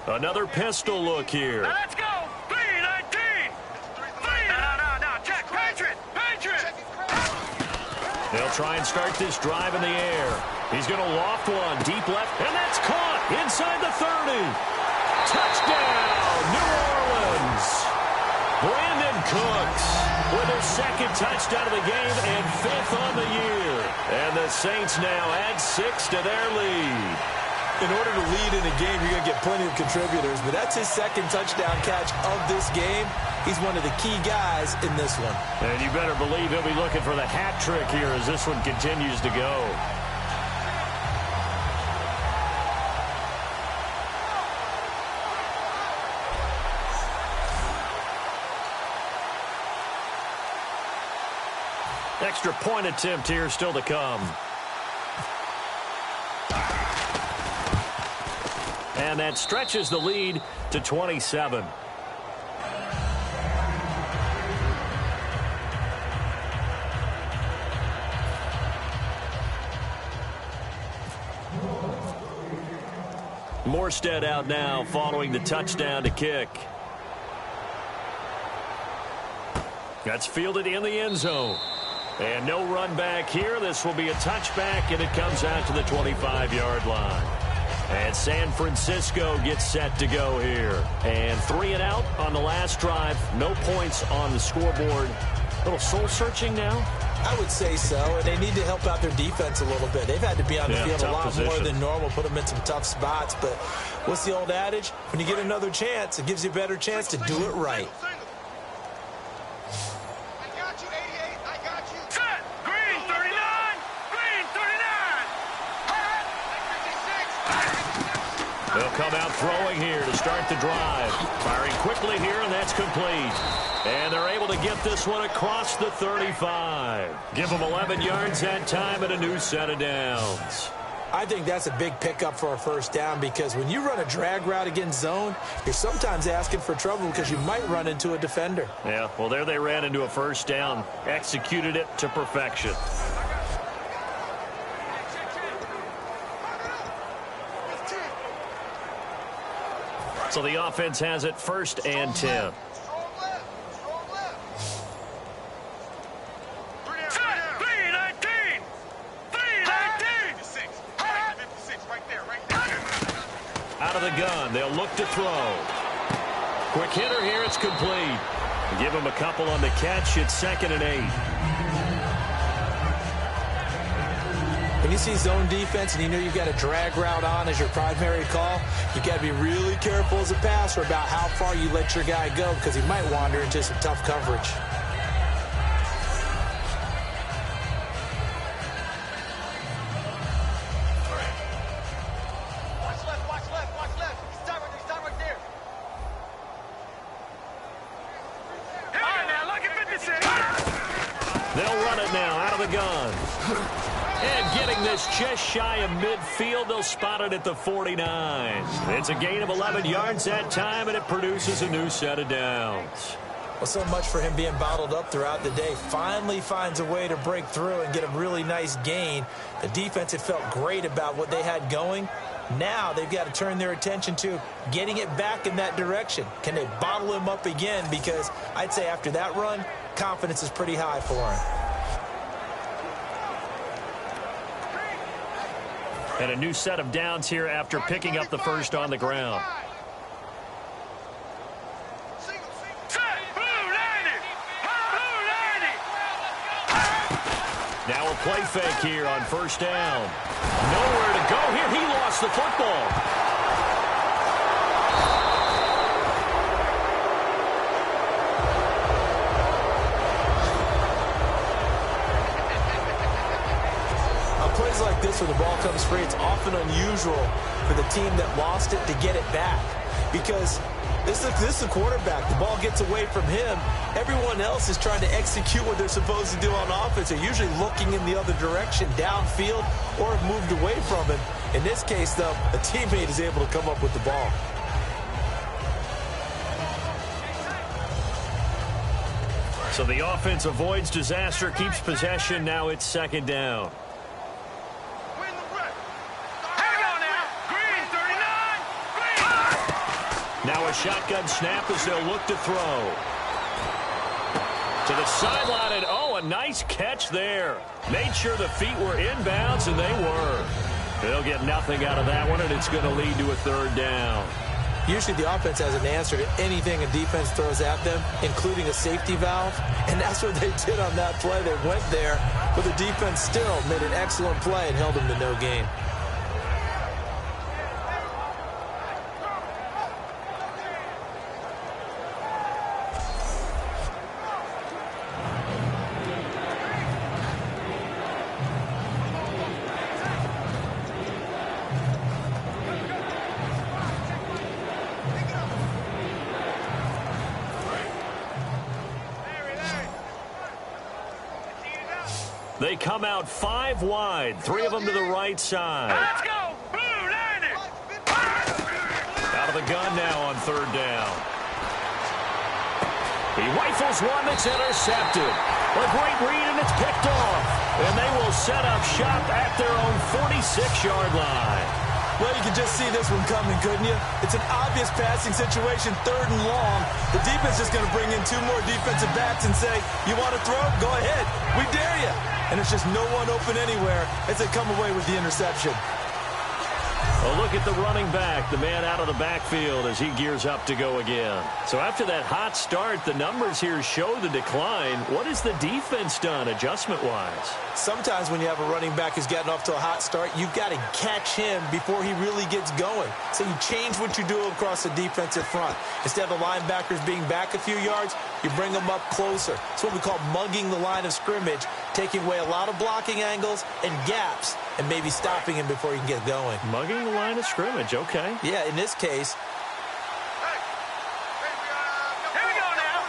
[SPEAKER 3] Another pistol look here.
[SPEAKER 5] Now let's go. 3-19. No, check. Patriot.
[SPEAKER 3] They'll try and start this drive in the air. He's going to loft one deep left, and that's caught inside the 30. Touchdown, New Orleans. Brandon Cooks with his 2nd touchdown of the game and 5th on the year. And the Saints now add 6 to their lead.
[SPEAKER 4] In order to lead in a game, you're going to get plenty of contributors, but that's his 2nd touchdown catch of this game. He's one of the key guys in this one.
[SPEAKER 3] And you better believe he'll be looking for the hat trick here as this one continues to go. Extra point attempt here still to come. And that stretches the lead to 27. Morstead out now following the touchdown to kick. That's fielded in the end zone. And no run back here. This will be a touchback, and it comes out to the 25-yard line. And San Francisco gets set to go here. And 3 and out on the last drive. No points on the scoreboard A little soul-searching now?
[SPEAKER 4] I would say so, and they need to help out their defense a little bit. They've had to be on the field a lot more than normal, put them in some tough spots. But what's the old adage? When you get another chance, it gives you a better chance to do it right.
[SPEAKER 3] They'll come out throwing here to start the drive. Firing quickly here, and that's complete. And they're able to get this one across the 35. Give them 11 yards that time and a new set of downs.
[SPEAKER 4] I think that's a big pickup for a first down because when you run a drag route against zone, you're sometimes asking for trouble because you might run into a defender.
[SPEAKER 3] Yeah, well, there they ran into a first down. Executed it to perfection. So the offense has it 1st and 10. Out of the gun, they'll look to throw. Quick hitter here, it's complete. Give him a couple on the catch, it's 2nd and 8.
[SPEAKER 4] When you see zone defense and you know you've got a drag route on as your primary call, you've got to be really careful as a passer about how far you let your guy go because he might wander into some tough coverage.
[SPEAKER 3] They'll run it now out of the gun. And getting this just shy of midfield, they'll spot it at the 49. It's a gain of 11 yards that time, and it produces a new set of downs.
[SPEAKER 4] Well, so much for him being bottled up throughout the day. Finally finds a way to break through and get a really nice gain. The defense had felt great about what they had going. Now they've got to turn their attention to getting it back in that direction. Can they bottle him up again? Because I'd say after that run, confidence is pretty high for him.
[SPEAKER 3] And a new set of downs here after picking up the first on the ground. Now a play fake here on 1st down. Nowhere to go here. He lost the football.
[SPEAKER 4] Plays like this where the ball comes free, it's often unusual for the team that lost it to get it back because this is the quarterback. The ball gets away from him. Everyone else is trying to execute what they're supposed to do on offense. They're usually looking in the other direction, downfield, or have moved away from him. In this case, though, a teammate is able to come up with the ball.
[SPEAKER 3] So the offense avoids disaster, keeps possession. Now it's 2nd down. Now a shotgun snap as they'll look to throw. To the sideline, and oh, a nice catch there. Made sure the feet were inbounds, and they were. They'll get nothing out of that one, and it's going to lead to a 3rd down.
[SPEAKER 4] Usually the offense has an answer to anything a defense throws at them, including a safety valve, and that's what they did on that play. They went there, but the defense still made an excellent play and held them to no gain.
[SPEAKER 3] They come out 5 wide, 3 of them to the right side.
[SPEAKER 5] Let's go! Blue, line it!
[SPEAKER 3] Out of the gun now on 3rd down. He rifles one that's intercepted. A great read, and it's picked off. And they will set up shop at their own 46-yard line.
[SPEAKER 4] Well, you can just see this one coming, couldn't you? It's an obvious passing situation, 3rd and long. The defense is going to bring in 2 more defensive backs and say, you want to throw? Go ahead. We dare you. And it's just no one open anywhere as they come away with the interception.
[SPEAKER 3] Well, look at the running back, the man out of the backfield as he gears up to go again. So after that hot start, the numbers here show the decline. What has the defense done adjustment-wise? Sometimes when you have a running back who's gotten off to a hot start, you've got to catch him before he really gets going. So you change what you do across the defensive front. Instead of the linebackers being back a few yards, you bring them up closer. It's what we call mugging the line of scrimmage, taking away a lot of blocking angles and gaps, and maybe stopping him before he can get going. Mugging the line of scrimmage, okay. Yeah, in this case.
[SPEAKER 5] Here we go now.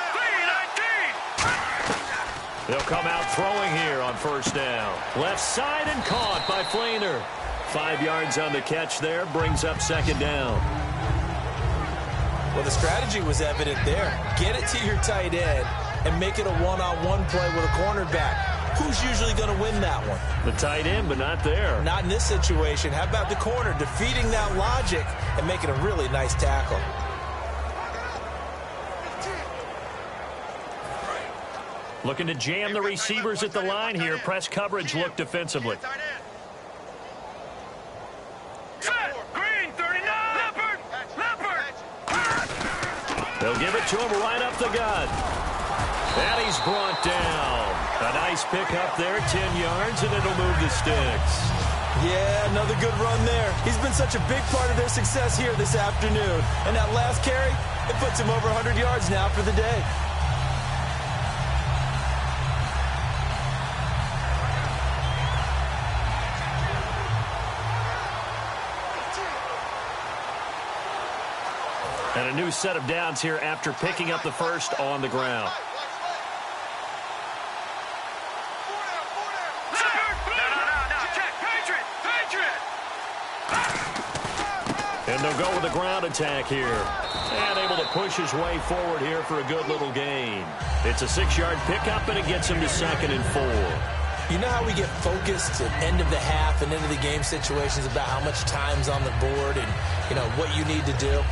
[SPEAKER 5] 3-19.
[SPEAKER 3] They'll come out throwing here on first down. Left side and caught by Flainer. 5 yards on the catch there, brings up second down. Well, the strategy was evident there. Get it to your tight end and make it a one-on-one play with a cornerback. Who's usually going to win that one? The tight end, but not there. Not in this situation. How about the corner defeating that logic and making a really nice tackle? Looking to jam the receivers at the line here. Press coverage look defensively.
[SPEAKER 5] Set. Green, 39. Leopard.
[SPEAKER 3] They'll give it to him right up the gut. And he's brought down. A nice pick up there, 10 yards, and it'll move the sticks. Yeah, another good run there. He's been such a big part of their success here this afternoon. And that last carry, it puts him over 100 yards now for the day. And a new set of downs here after picking up the first on the ground. And they'll go with the ground attack here. And able to push his way forward here for a good little gain. It's a 6-yard pickup, and it gets him to 2nd and 4. You know how we get focused at end of the half and into the game situations about how much time's on the board and, you know, what you need to do?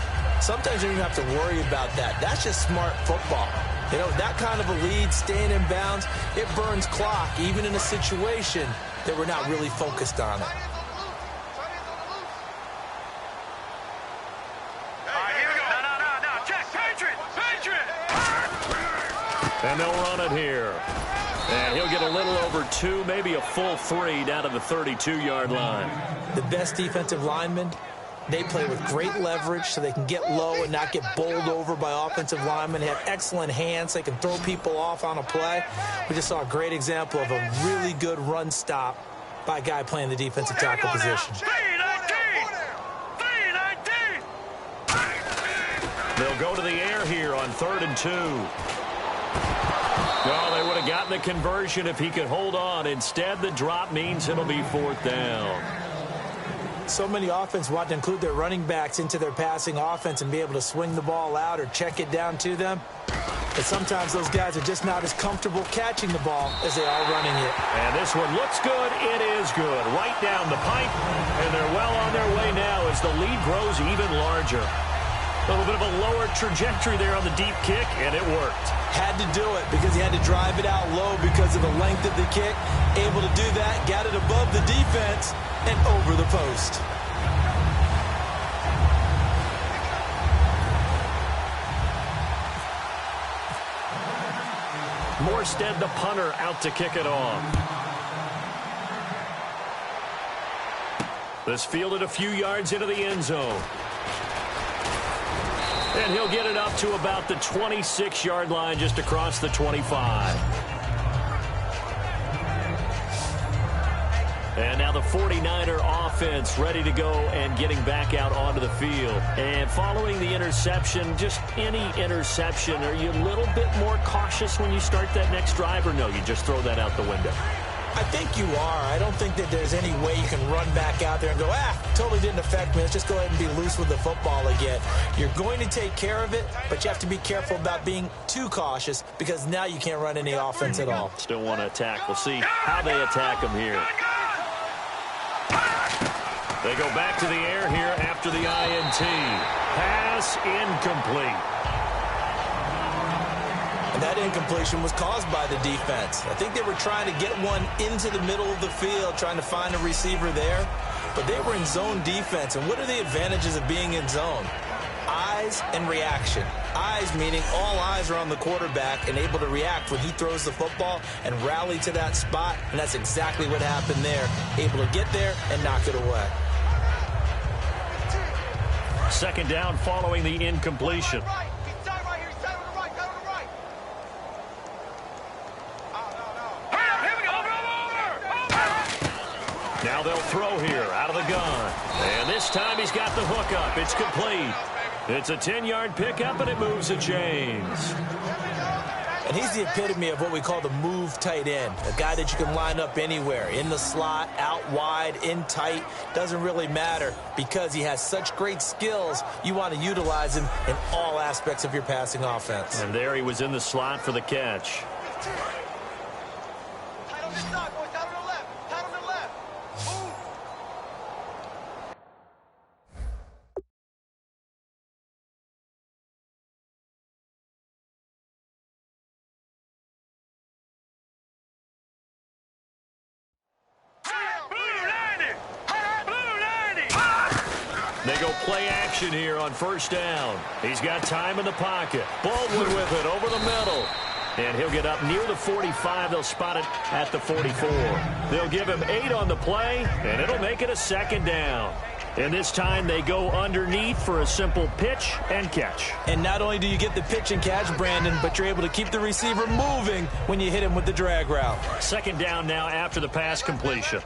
[SPEAKER 3] Sometimes you don't even have to worry about that. That's just smart football. You know, that kind of a lead, staying in bounds, it burns clock, even in a situation that we're not really focused on it. And they'll run it here. And he'll get a little over 2, maybe a full 3 down to the 32-yard line. The best defensive linemen, they play with great leverage so they can get low and not get bowled over by offensive linemen. They have excellent hands. They can throw people off on a play. We just saw a great example of a really good run stop by a guy playing the defensive tackle position.
[SPEAKER 5] 3-19.
[SPEAKER 3] They'll go to the air here on 3rd and 2. Well, they would have gotten the conversion if he could hold on. Instead, the drop means it'll be 4th down. So many offenses want to include their running backs into their passing offense and be able to swing the ball out or check it down to them. But sometimes those guys are just not as comfortable catching the ball as they are running it. And this one looks good. It is good. Right down the pipe. And they're well on their way now as the lead grows even larger. A little bit of a lower trajectory there on the deep kick, and it worked. Had to do it because he had to drive it out low because of the length of the kick. Able to do that, got it above the defense and over the post. Morstead, the punter, out to kick it off. This fielded a few yards into the end zone. And he'll get it up to about the 26-yard line, just across the 25. And now the 49er offense ready to go and getting back out onto the field. And following the interception, just any interception, are you a little bit more cautious when you start that next drive, or no, you just throw that out the window? I think you are. I don't think that there's any way you can run back out there and go, totally didn't affect me. Let's just go ahead and be loose with the football again. You're going to take care of it, but you have to be careful about being too cautious because now you can't run any offense at all. Still want to attack. We'll see how they attack them here. They go back to the air here after the INT. Pass incomplete. And that incompletion was caused by the defense. I think they were trying to get one into the middle of the field, trying to find a receiver there.
[SPEAKER 4] but they were in zone defense. And what are the advantages of being in zone? Eyes and reaction. Eyes meaning all eyes are on the quarterback and able to react when he throws the football and rally to that spot, and that's exactly what happened there. Able to get there and knock it away.
[SPEAKER 3] Second down following the incompletion. Now they'll throw here out of the gun. And this time he's got the hook up. It's complete. It's a 10-yard pickup, and it moves the chains.
[SPEAKER 4] And he's the epitome of what we call the move tight end, a guy that you can line up anywhere, in the slot, out wide, in tight, doesn't really matter because he has such great skills. You want to utilize him in all aspects of your passing offense.
[SPEAKER 3] And there he was in the slot for the catch.
[SPEAKER 5] Tight on this side, boys. Tight on the left. Tight on the left. Move.
[SPEAKER 3] They go play action here on first down. He's got time in the pocket. Baldwin with it over the middle. And he'll get up near the 45. They'll spot it at the 44. They'll give him 8 on the play, and it'll make it a second down. And this time they go underneath for a simple pitch and catch.
[SPEAKER 4] And not only do you get the pitch and catch, Brandon, but you're able to keep the receiver moving when you hit him with the drag route.
[SPEAKER 3] Second down now after the pass completion.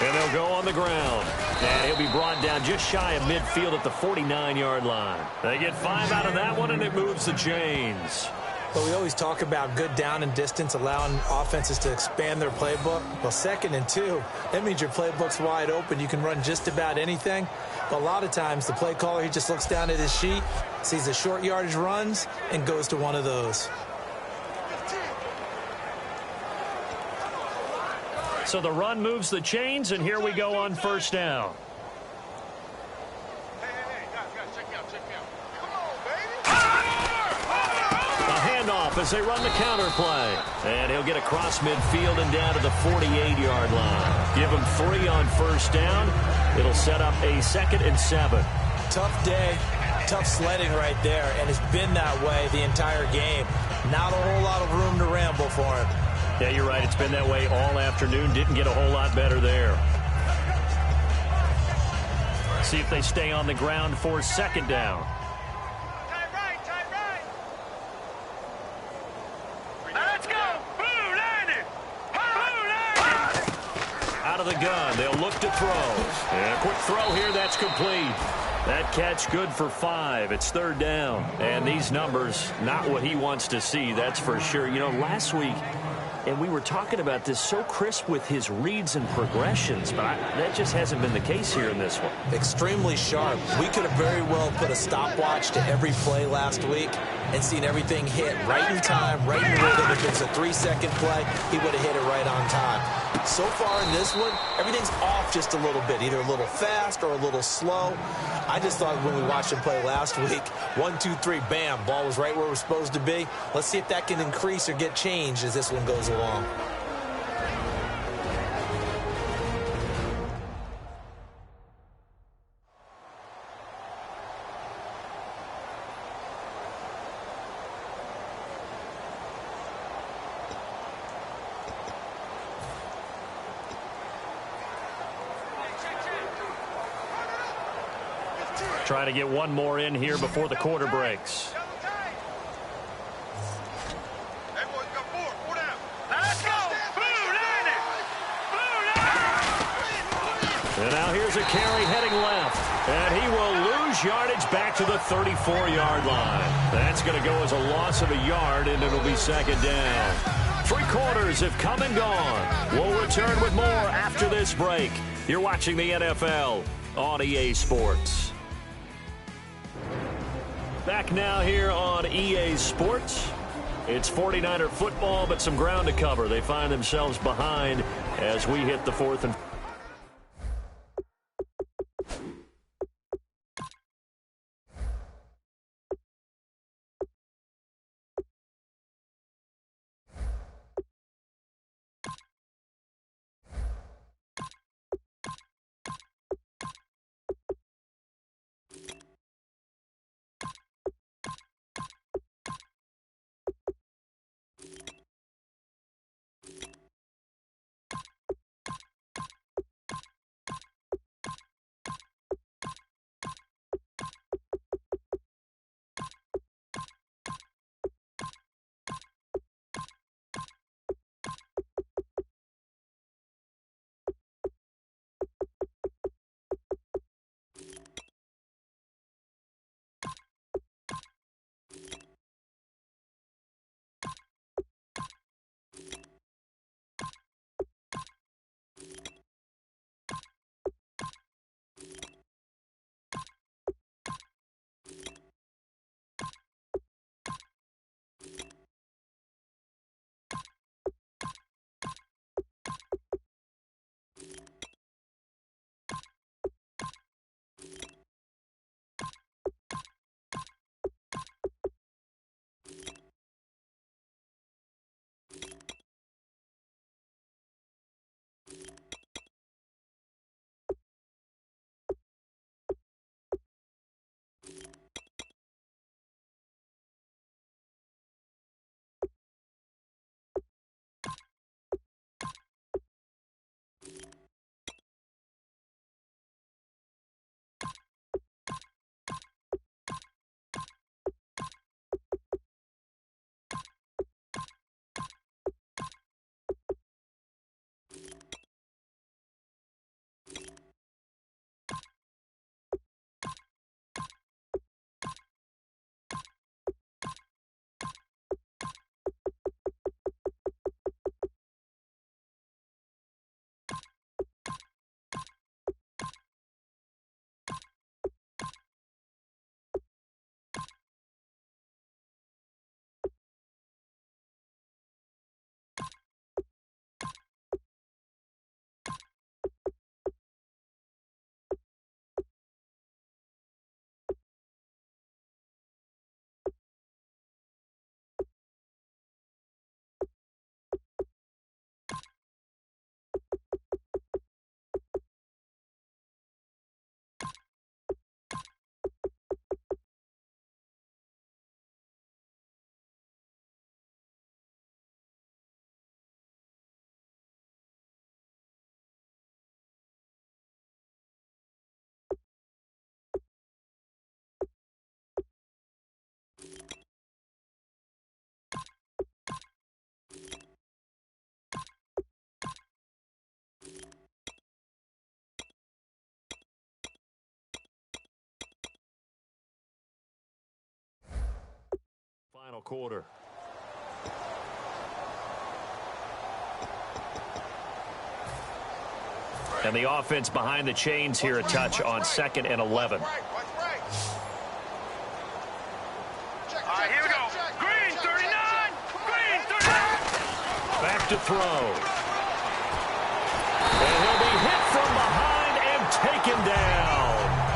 [SPEAKER 3] And they'll go on the ground. And he'll be brought down just shy of midfield at the 49-yard line. They get 5 out of that one, and it moves the chains.
[SPEAKER 4] But we always talk about good down and distance, allowing offenses to expand their playbook. Well, 2nd and 2, that means your playbook's wide open. You can run just about anything. But a lot of times, the play caller, he just looks down at his sheet, sees the short yardage runs, and goes to one of those.
[SPEAKER 3] So the run moves the chains, and here we go on first down. A handoff as they run the counter play. And he'll get across midfield and down to the 48-yard line. Give him 3 on first down. It'll set up a 2nd and 7.
[SPEAKER 4] Tough day, tough sledding right there, and it's been that way the entire game. Not a whole lot of room to ramble for him.
[SPEAKER 3] Yeah, you're right. It's been that way all afternoon. Didn't get a whole lot better there. See if they stay on the ground for second down.
[SPEAKER 5] Tight right, tight right. Now let's go. Blue line it. Blue line it.
[SPEAKER 3] Out of the gun. They'll look to throw. And a quick throw here. That's complete. That catch good for 5. It's 3rd down. And these numbers, not what he wants to see, that's for sure. You know, last week, and we were talking about this, so crisp with his reads and progressions, but that just hasn't been the case here in this one.
[SPEAKER 4] Extremely sharp. We could have very well put a stopwatch to every play last week and seen everything hit right in time, right in rhythm. If it's a 3-second play, he would have hit it right on time. So far in this one, everything's off just a little bit, either a little fast or a little slow. I just thought when we watched him play last week, 1, 2, 3, bam, ball was right where we're supposed to be. Let's see if that can increase or get changed as this one goes along.
[SPEAKER 3] Trying to get one more in here before the quarter breaks. And now here's a carry heading left. And he will lose yardage back to the 34-yard line. That's going to go as a loss of a yard, and it'll be second down. 3 quarters have come and gone. We'll return with more after this break. You're watching the NFL on EA Sports. Back now here on EA Sports. It's 49er football, but some ground to cover. They find themselves behind as we hit the 4th and quarter. And the offense behind the chains here, a touch on 2nd and 11.
[SPEAKER 5] All right, here we go. Green, 39. Green, 39.
[SPEAKER 3] Back to throw. And he'll be hit from behind and taken down.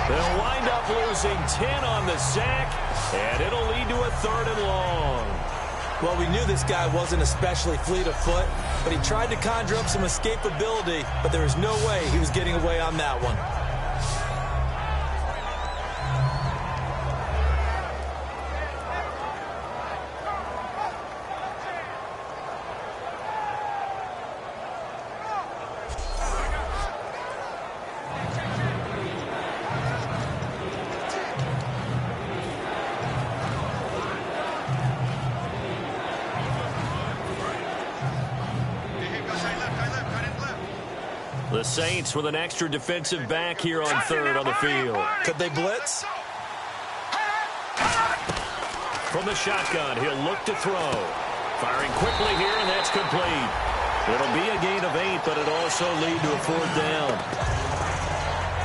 [SPEAKER 3] They'll wind up losing 10 on the sack, and it'll lead to a 3rd and long.
[SPEAKER 4] Well, we knew this guy wasn't especially fleet of foot, but he tried to conjure up some escapability, but there was no way he was getting away on that one.
[SPEAKER 3] The Saints with an extra defensive back here on 3rd on the field.
[SPEAKER 4] Could they blitz?
[SPEAKER 3] From the shotgun, he'll look to throw. Firing quickly here, and that's complete. It'll be a gain of 8, but it'll also lead to a 4th down.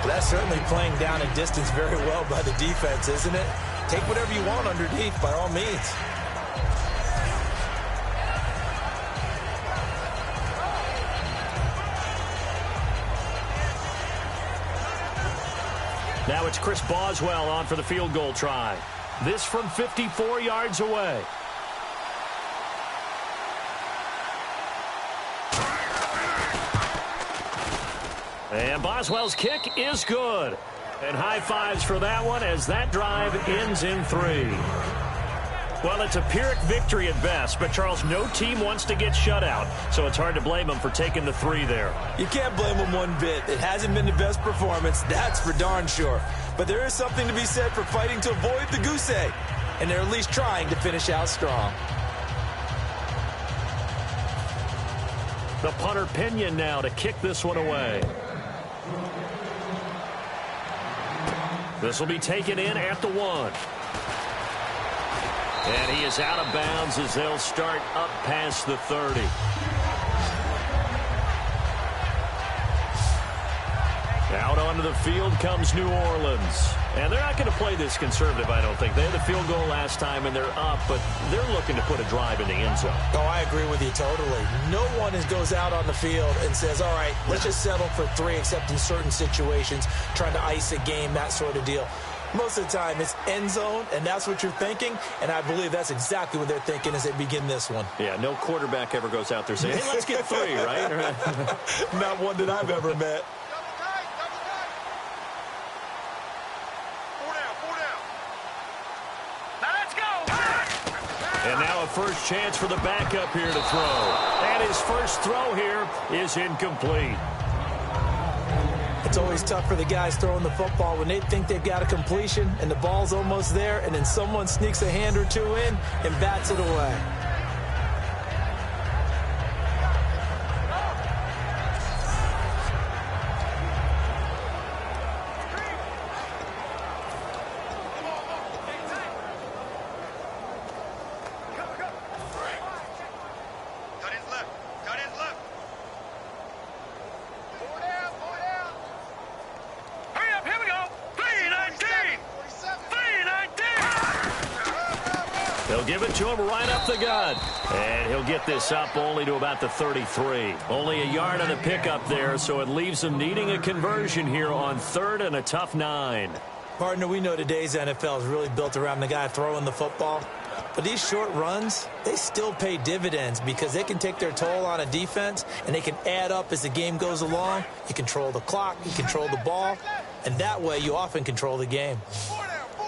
[SPEAKER 4] That's certainly playing down and distance very well by the defense, isn't it? Take whatever you want underneath, by all means.
[SPEAKER 3] Now it's Chris Boswell on for the field goal try. This from 54 yards away. And Boswell's kick is good. And high fives for that one as that drive ends in 3. Well, it's a Pyrrhic victory at best, but Charles, no team wants to get shut out, so it's hard to blame them for taking the 3 there.
[SPEAKER 4] You can't blame them one bit. It hasn't been the best performance, that's for darn sure. But there is something to be said for fighting to avoid the goose egg, and they're at least trying to finish out strong.
[SPEAKER 3] The punter Pinion now to kick this one away. This will be taken in at the 1. And he is out of bounds as they'll start up past the 30. Out onto the field comes New Orleans. And they're not going to play this conservative, I don't think. They had the field goal last time, and they're up, but they're looking to put a drive in the end zone.
[SPEAKER 4] Oh, I agree with you totally. No one goes out on the field and says, all right, let's just settle for 3, except in certain situations, trying to ice a game, that sort of deal. Most of the time, it's end zone, and that's what you're thinking, and I believe that's exactly what they're thinking as they begin this one.
[SPEAKER 3] Yeah, no quarterback ever goes out there saying, hey, let's get 3, right?
[SPEAKER 4] Not one that I've ever met.
[SPEAKER 3] And now a first chance for the backup here to throw. And his first throw here is incomplete.
[SPEAKER 4] It's always tough for the guys throwing the football when they think they've got a completion and the ball's almost there, and then someone sneaks a hand or 2 in and bats it away.
[SPEAKER 3] They'll give it to him right up the gut. And he'll get this up only to about the 33. Only a yard on the pickup there, so it leaves him needing a conversion here on 3rd and a tough 9.
[SPEAKER 4] Partner, we know today's NFL is really built around the guy throwing the football. But these short runs, they still pay dividends because they can take their toll on a defense, and they can add up as the game goes along. You control the clock, you control the ball, and that way you often control the game.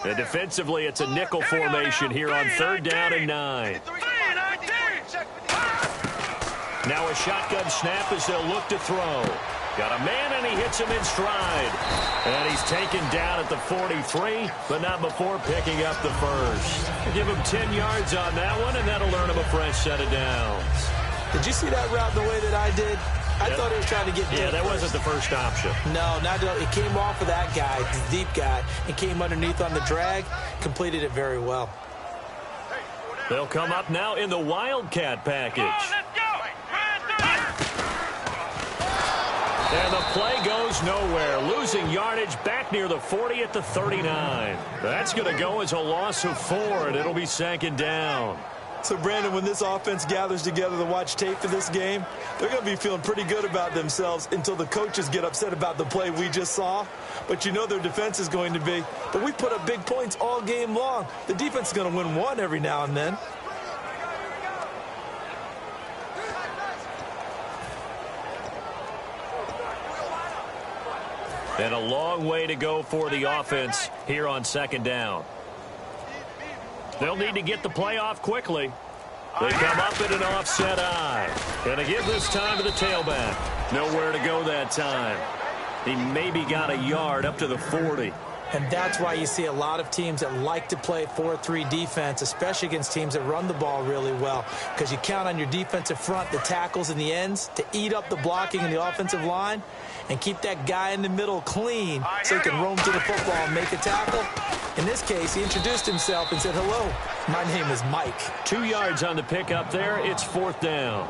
[SPEAKER 3] And defensively, it's a nickel formation here on 3rd down and 9. Now a shotgun snap as they'll look to throw. Got a man, and he hits him in stride. And he's taken down at the 43, but not before picking up the first. Give him 10 yards on that one, and that'll earn him a fresh set of downs.
[SPEAKER 4] Did you see that route the way that I did? I thought he was trying to get deep.
[SPEAKER 3] Yeah, that wasn't the first option.
[SPEAKER 4] No, not at all. It came off of that guy, the deep guy, and came underneath on the drag, completed it very well.
[SPEAKER 3] They'll come up now in the Wildcat package. And the play goes nowhere, losing yardage back near the 40 at the 39. That's going to go as a loss of 4, and it'll be 2nd down.
[SPEAKER 4] So, Brandon, when this offense gathers together to watch tape for this game, they're going to be feeling pretty good about themselves until the coaches get upset about the play we just saw. But you know their defense is going to be. But we put up big points all game long. The defense is going to win one every now and then.
[SPEAKER 3] And a long way to go for the offense here on 2nd down. They'll need to get the play off quickly. They come up in an offset eye. And they give this time to the tailback. Nowhere to go that time. He maybe got a yard up to the 40.
[SPEAKER 4] And that's why you see a lot of teams that like to play 4-3 defense, especially against teams that run the ball really well, because you count on your defensive front, the tackles and the ends, to eat up the blocking in the offensive line and keep that guy in the middle clean so he can roam to the football and make a tackle. In this case, he introduced himself and said, "Hello, my name is Mike."
[SPEAKER 3] 2 yards on the pickup there. It's 4th down.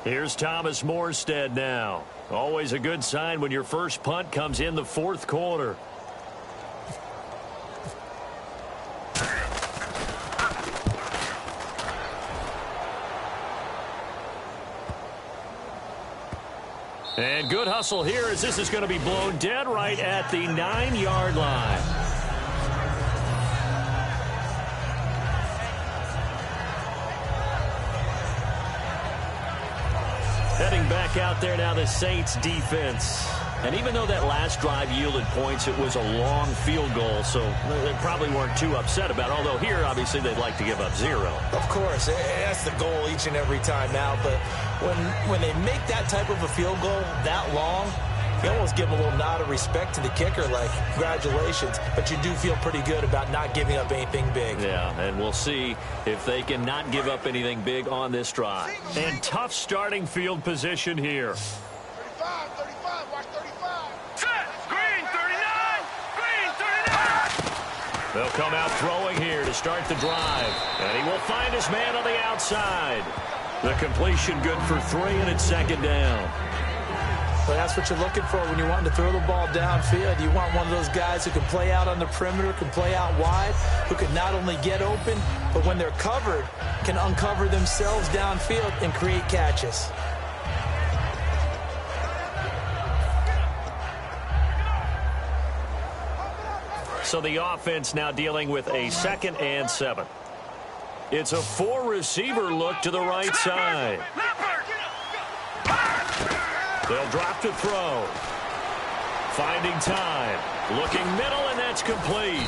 [SPEAKER 3] Here's Thomas Morstead now. Always a good sign when your first punt comes in the 4th quarter. And good hustle here as this is going to be blown dead right at the 9-yard line. Heading back out there now, the Saints defense. And even though that last drive yielded points, it was a long field goal, so they probably weren't too upset about it. Although here, obviously, they'd like to give up 0.
[SPEAKER 4] Of course, that's the goal each and every time now. But when they make that type of a field goal that long, you almost give them a little nod of respect to the kicker, like, congratulations. But you do feel pretty good about not giving up anything big.
[SPEAKER 3] Yeah, and we'll see if they can not give up anything big on this drive. And tough starting field position here.
[SPEAKER 5] 35, watch 35. Set, green 39, green 39.
[SPEAKER 3] They'll come out throwing here to start the drive. And he will find his man on the outside. The completion good for 3, and it's 2nd down.
[SPEAKER 4] Well, that's what you're looking for when you want to throw the ball downfield. You want one of those guys who can play out on the perimeter, can play out wide, who can not only get open, but when they're covered, can uncover themselves downfield and create catches.
[SPEAKER 3] So the offense now dealing with a 2nd and 7. It's a 4-receiver look to the right side. They'll drop to throw. Finding time. Looking middle, and that's complete.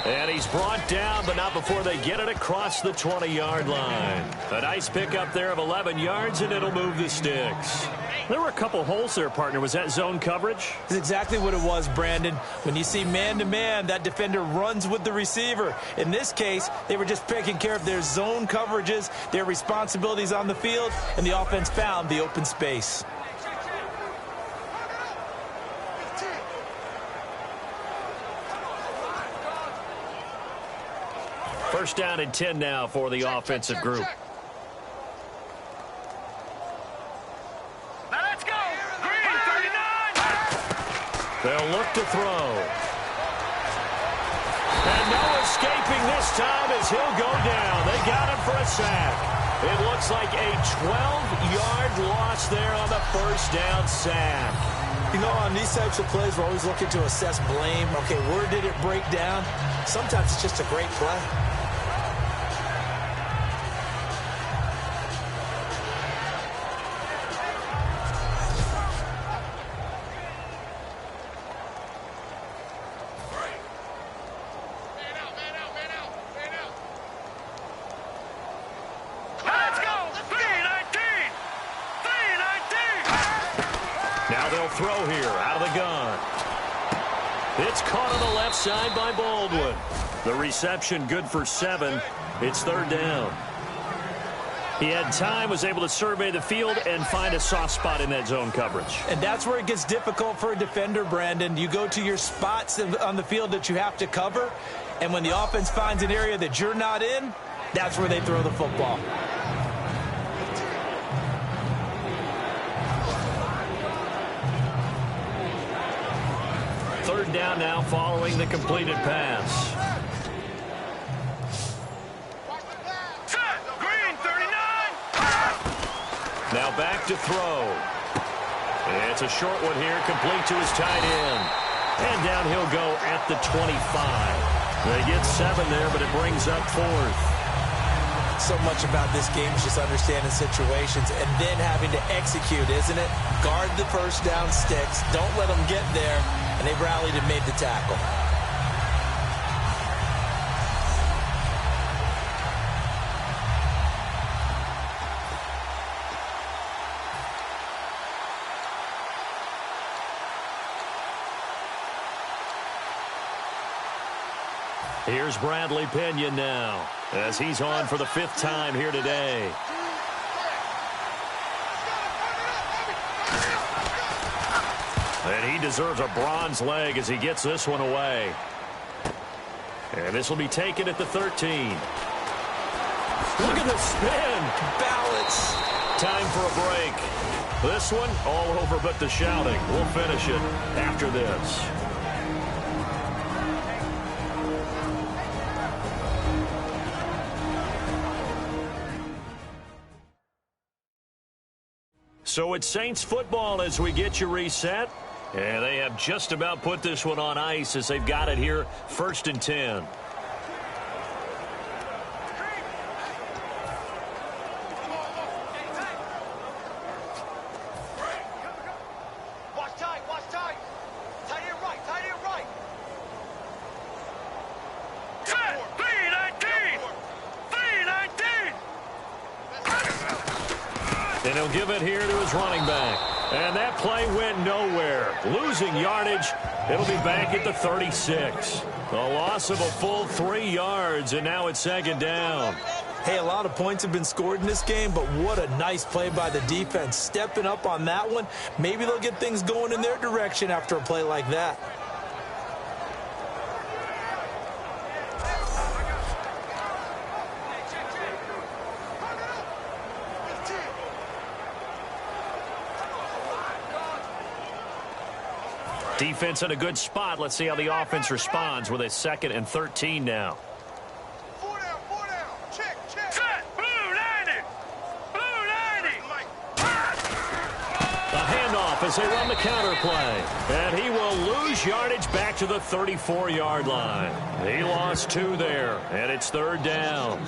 [SPEAKER 3] And he's brought down, but not before they get it across the 20-yard line. A nice pickup there of 11 yards, and it'll move the sticks. There were a couple holes there, partner. Was that zone coverage?
[SPEAKER 4] That's exactly what it was, Brandon. When you see man-to-man, that defender runs with the receiver. In this case, they were just taking care of their zone coverages, their responsibilities on the field, and the offense found the open space.
[SPEAKER 3] First down and 10 now for the offensive group.
[SPEAKER 5] Now let's go. Green 39.
[SPEAKER 3] They'll look to throw. And no escaping this time as he'll go down. They got him for a sack. It looks like a 12-yard loss there on the first down sack.
[SPEAKER 4] You know, on these types of plays, we're always looking to assess blame. Okay, where did it break down? Sometimes it's just a great play.
[SPEAKER 3] Now they'll throw here out of the gun. It's caught on the left side by Baldwin. The reception good for 7. It's third down. He had time, was able to survey the field and find a soft spot in that zone coverage.
[SPEAKER 4] And that's where it gets difficult for a defender, Brandon. You go to your spots on the field that you have to cover, and when the offense finds an area that you're not in, that's where they throw the football.
[SPEAKER 3] Third down now following the completed pass.
[SPEAKER 5] Set. Green, 39.
[SPEAKER 3] Now back to throw. It's a short one here, complete to his tight end. And down he'll go at the 25. They get 7 there, but it brings up 4th.
[SPEAKER 4] So much about this game is just understanding situations and then having to execute, isn't it? Guard the first down sticks. Don't let them get there. And they rallied and made the tackle.
[SPEAKER 3] Here's Bradley Pinion now, as he's on for the 5th time here today. And he deserves a bronze leg as he gets this one away. And this will be taken at the 13. Look at the spin.
[SPEAKER 4] Balance.
[SPEAKER 3] Time for a break. This one all over but the shouting. We'll finish it after this. So it's Saints football as we get you reset. And they have just about put this one on ice as they've got it here, 1st and 10.
[SPEAKER 5] Watch tight, watch tight. Tight end right, tight end right. Set. 319. 319.
[SPEAKER 3] And he'll give it here to his running back. And that play went nowhere. Losing yardage. It'll be back at the 36. A loss of a full 3 yards, and now it's 2nd down.
[SPEAKER 4] Hey, a lot of points have been scored in this game, but what a nice play by the defense. Stepping up on that one. Maybe they'll get things going in their direction after a play like that.
[SPEAKER 3] Defense in a good spot. Let's see how the offense responds with a 2nd and 13 now.
[SPEAKER 5] 4 down, 4 down. Check, check. Set. Blue 90. Blue 90.
[SPEAKER 3] A handoff as they run the counter play. And he will lose yardage back to the 34-yard line. He lost 2 there, and it's 3rd down.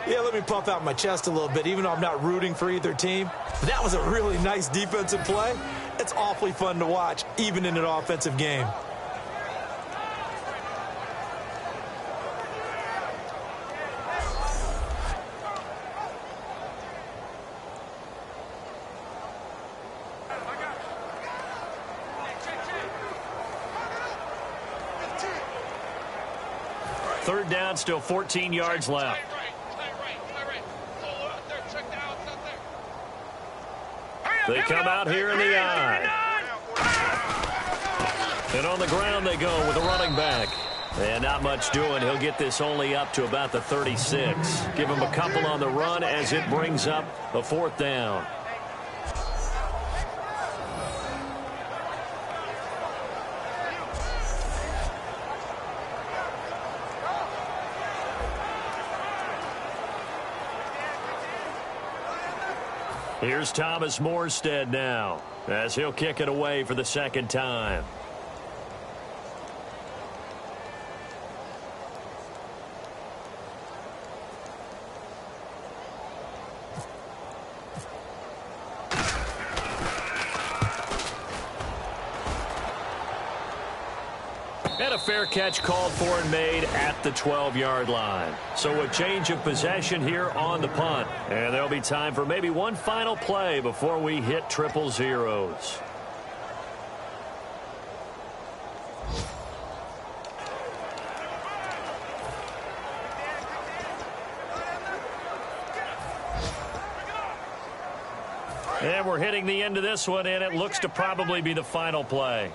[SPEAKER 4] Yeah, let me puff out my chest a little bit, even though I'm not rooting for either team. That was a really nice defensive play. It's awfully fun to watch, even in an offensive game.
[SPEAKER 3] Third down, still 14 yards left. They come out here in the eye. And on the ground they go with a running back. And not much doing. He'll get this only up to about the 36. Give him a couple on the run as it brings up a 4th down. Here's Thomas Morstead now, as he'll kick it away for the second time. And a fair catch called for and made at the 12-yard line. So a change of possession here on the punt. And there'll be time for maybe one final play before we hit triple zeros. And we're hitting the end of this one, and it looks to probably be the final play.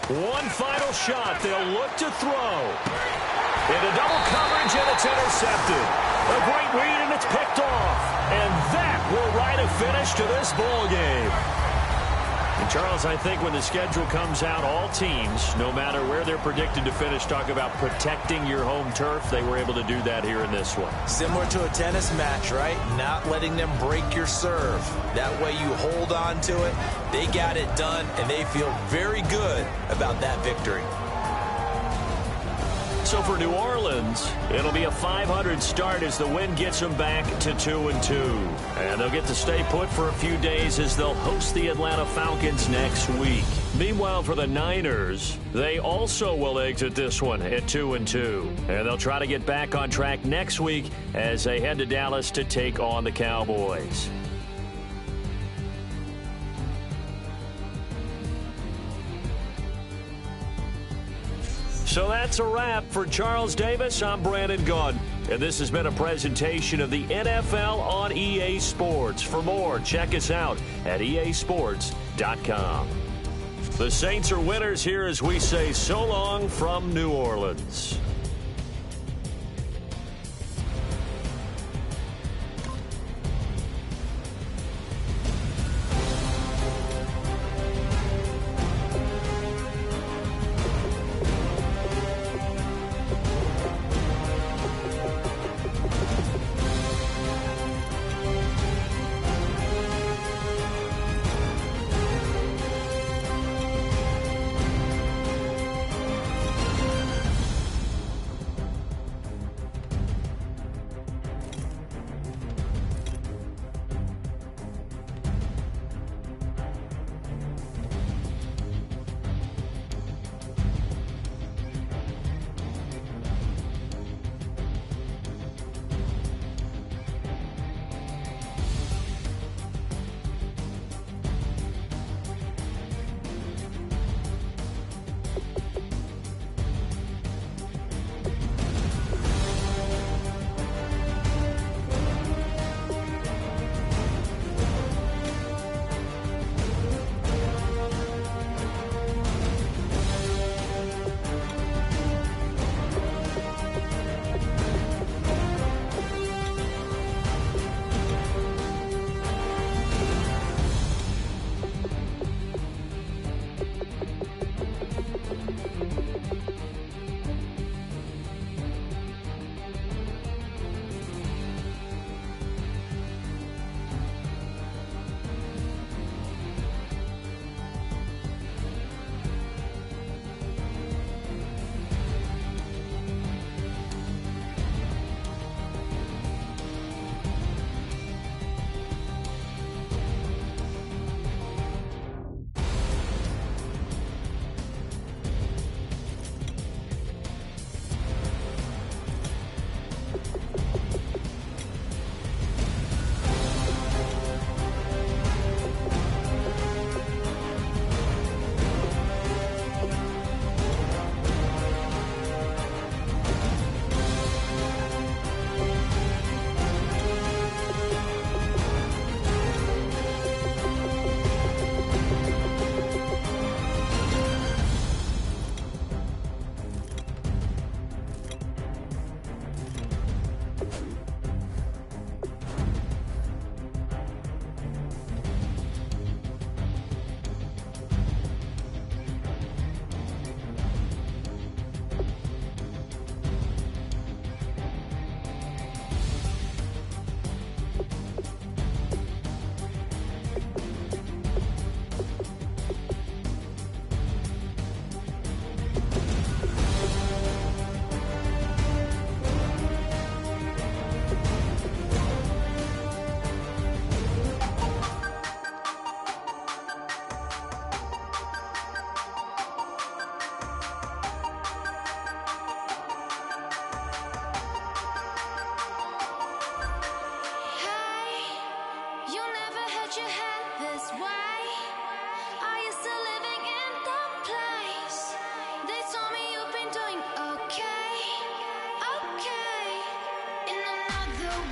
[SPEAKER 3] One final shot. They'll look to throw. Into double coverage, and it's intercepted. A great read, and it's picked off. And that will write a finish to this ball game. And Charles, I think when the schedule comes out, all teams, no matter where they're predicted to finish, talk about protecting your home turf. They were able to do that here in this one.
[SPEAKER 4] Similar to a tennis match, right? Not letting them break your serve. That way you hold on to it. They got it done, and they feel very good about that victory.
[SPEAKER 3] So for New Orleans, it'll be a 500 start as the win gets them back to 2-2. And they'll get to stay put for a few days as they'll host the Atlanta Falcons next week. Meanwhile, for the Niners, they also will exit this one at 2-2. And they'll try to get back on track next week as they head to Dallas to take on the Cowboys. So that's a wrap. For Charles Davis, I'm Brandon Gunn. And this has been a presentation of the NFL on EA Sports. For more, check us out at easports.com. The Saints are winners here as we say so long from New Orleans.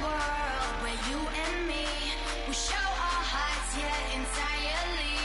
[SPEAKER 8] world where you and me, we show our hearts yet entirely.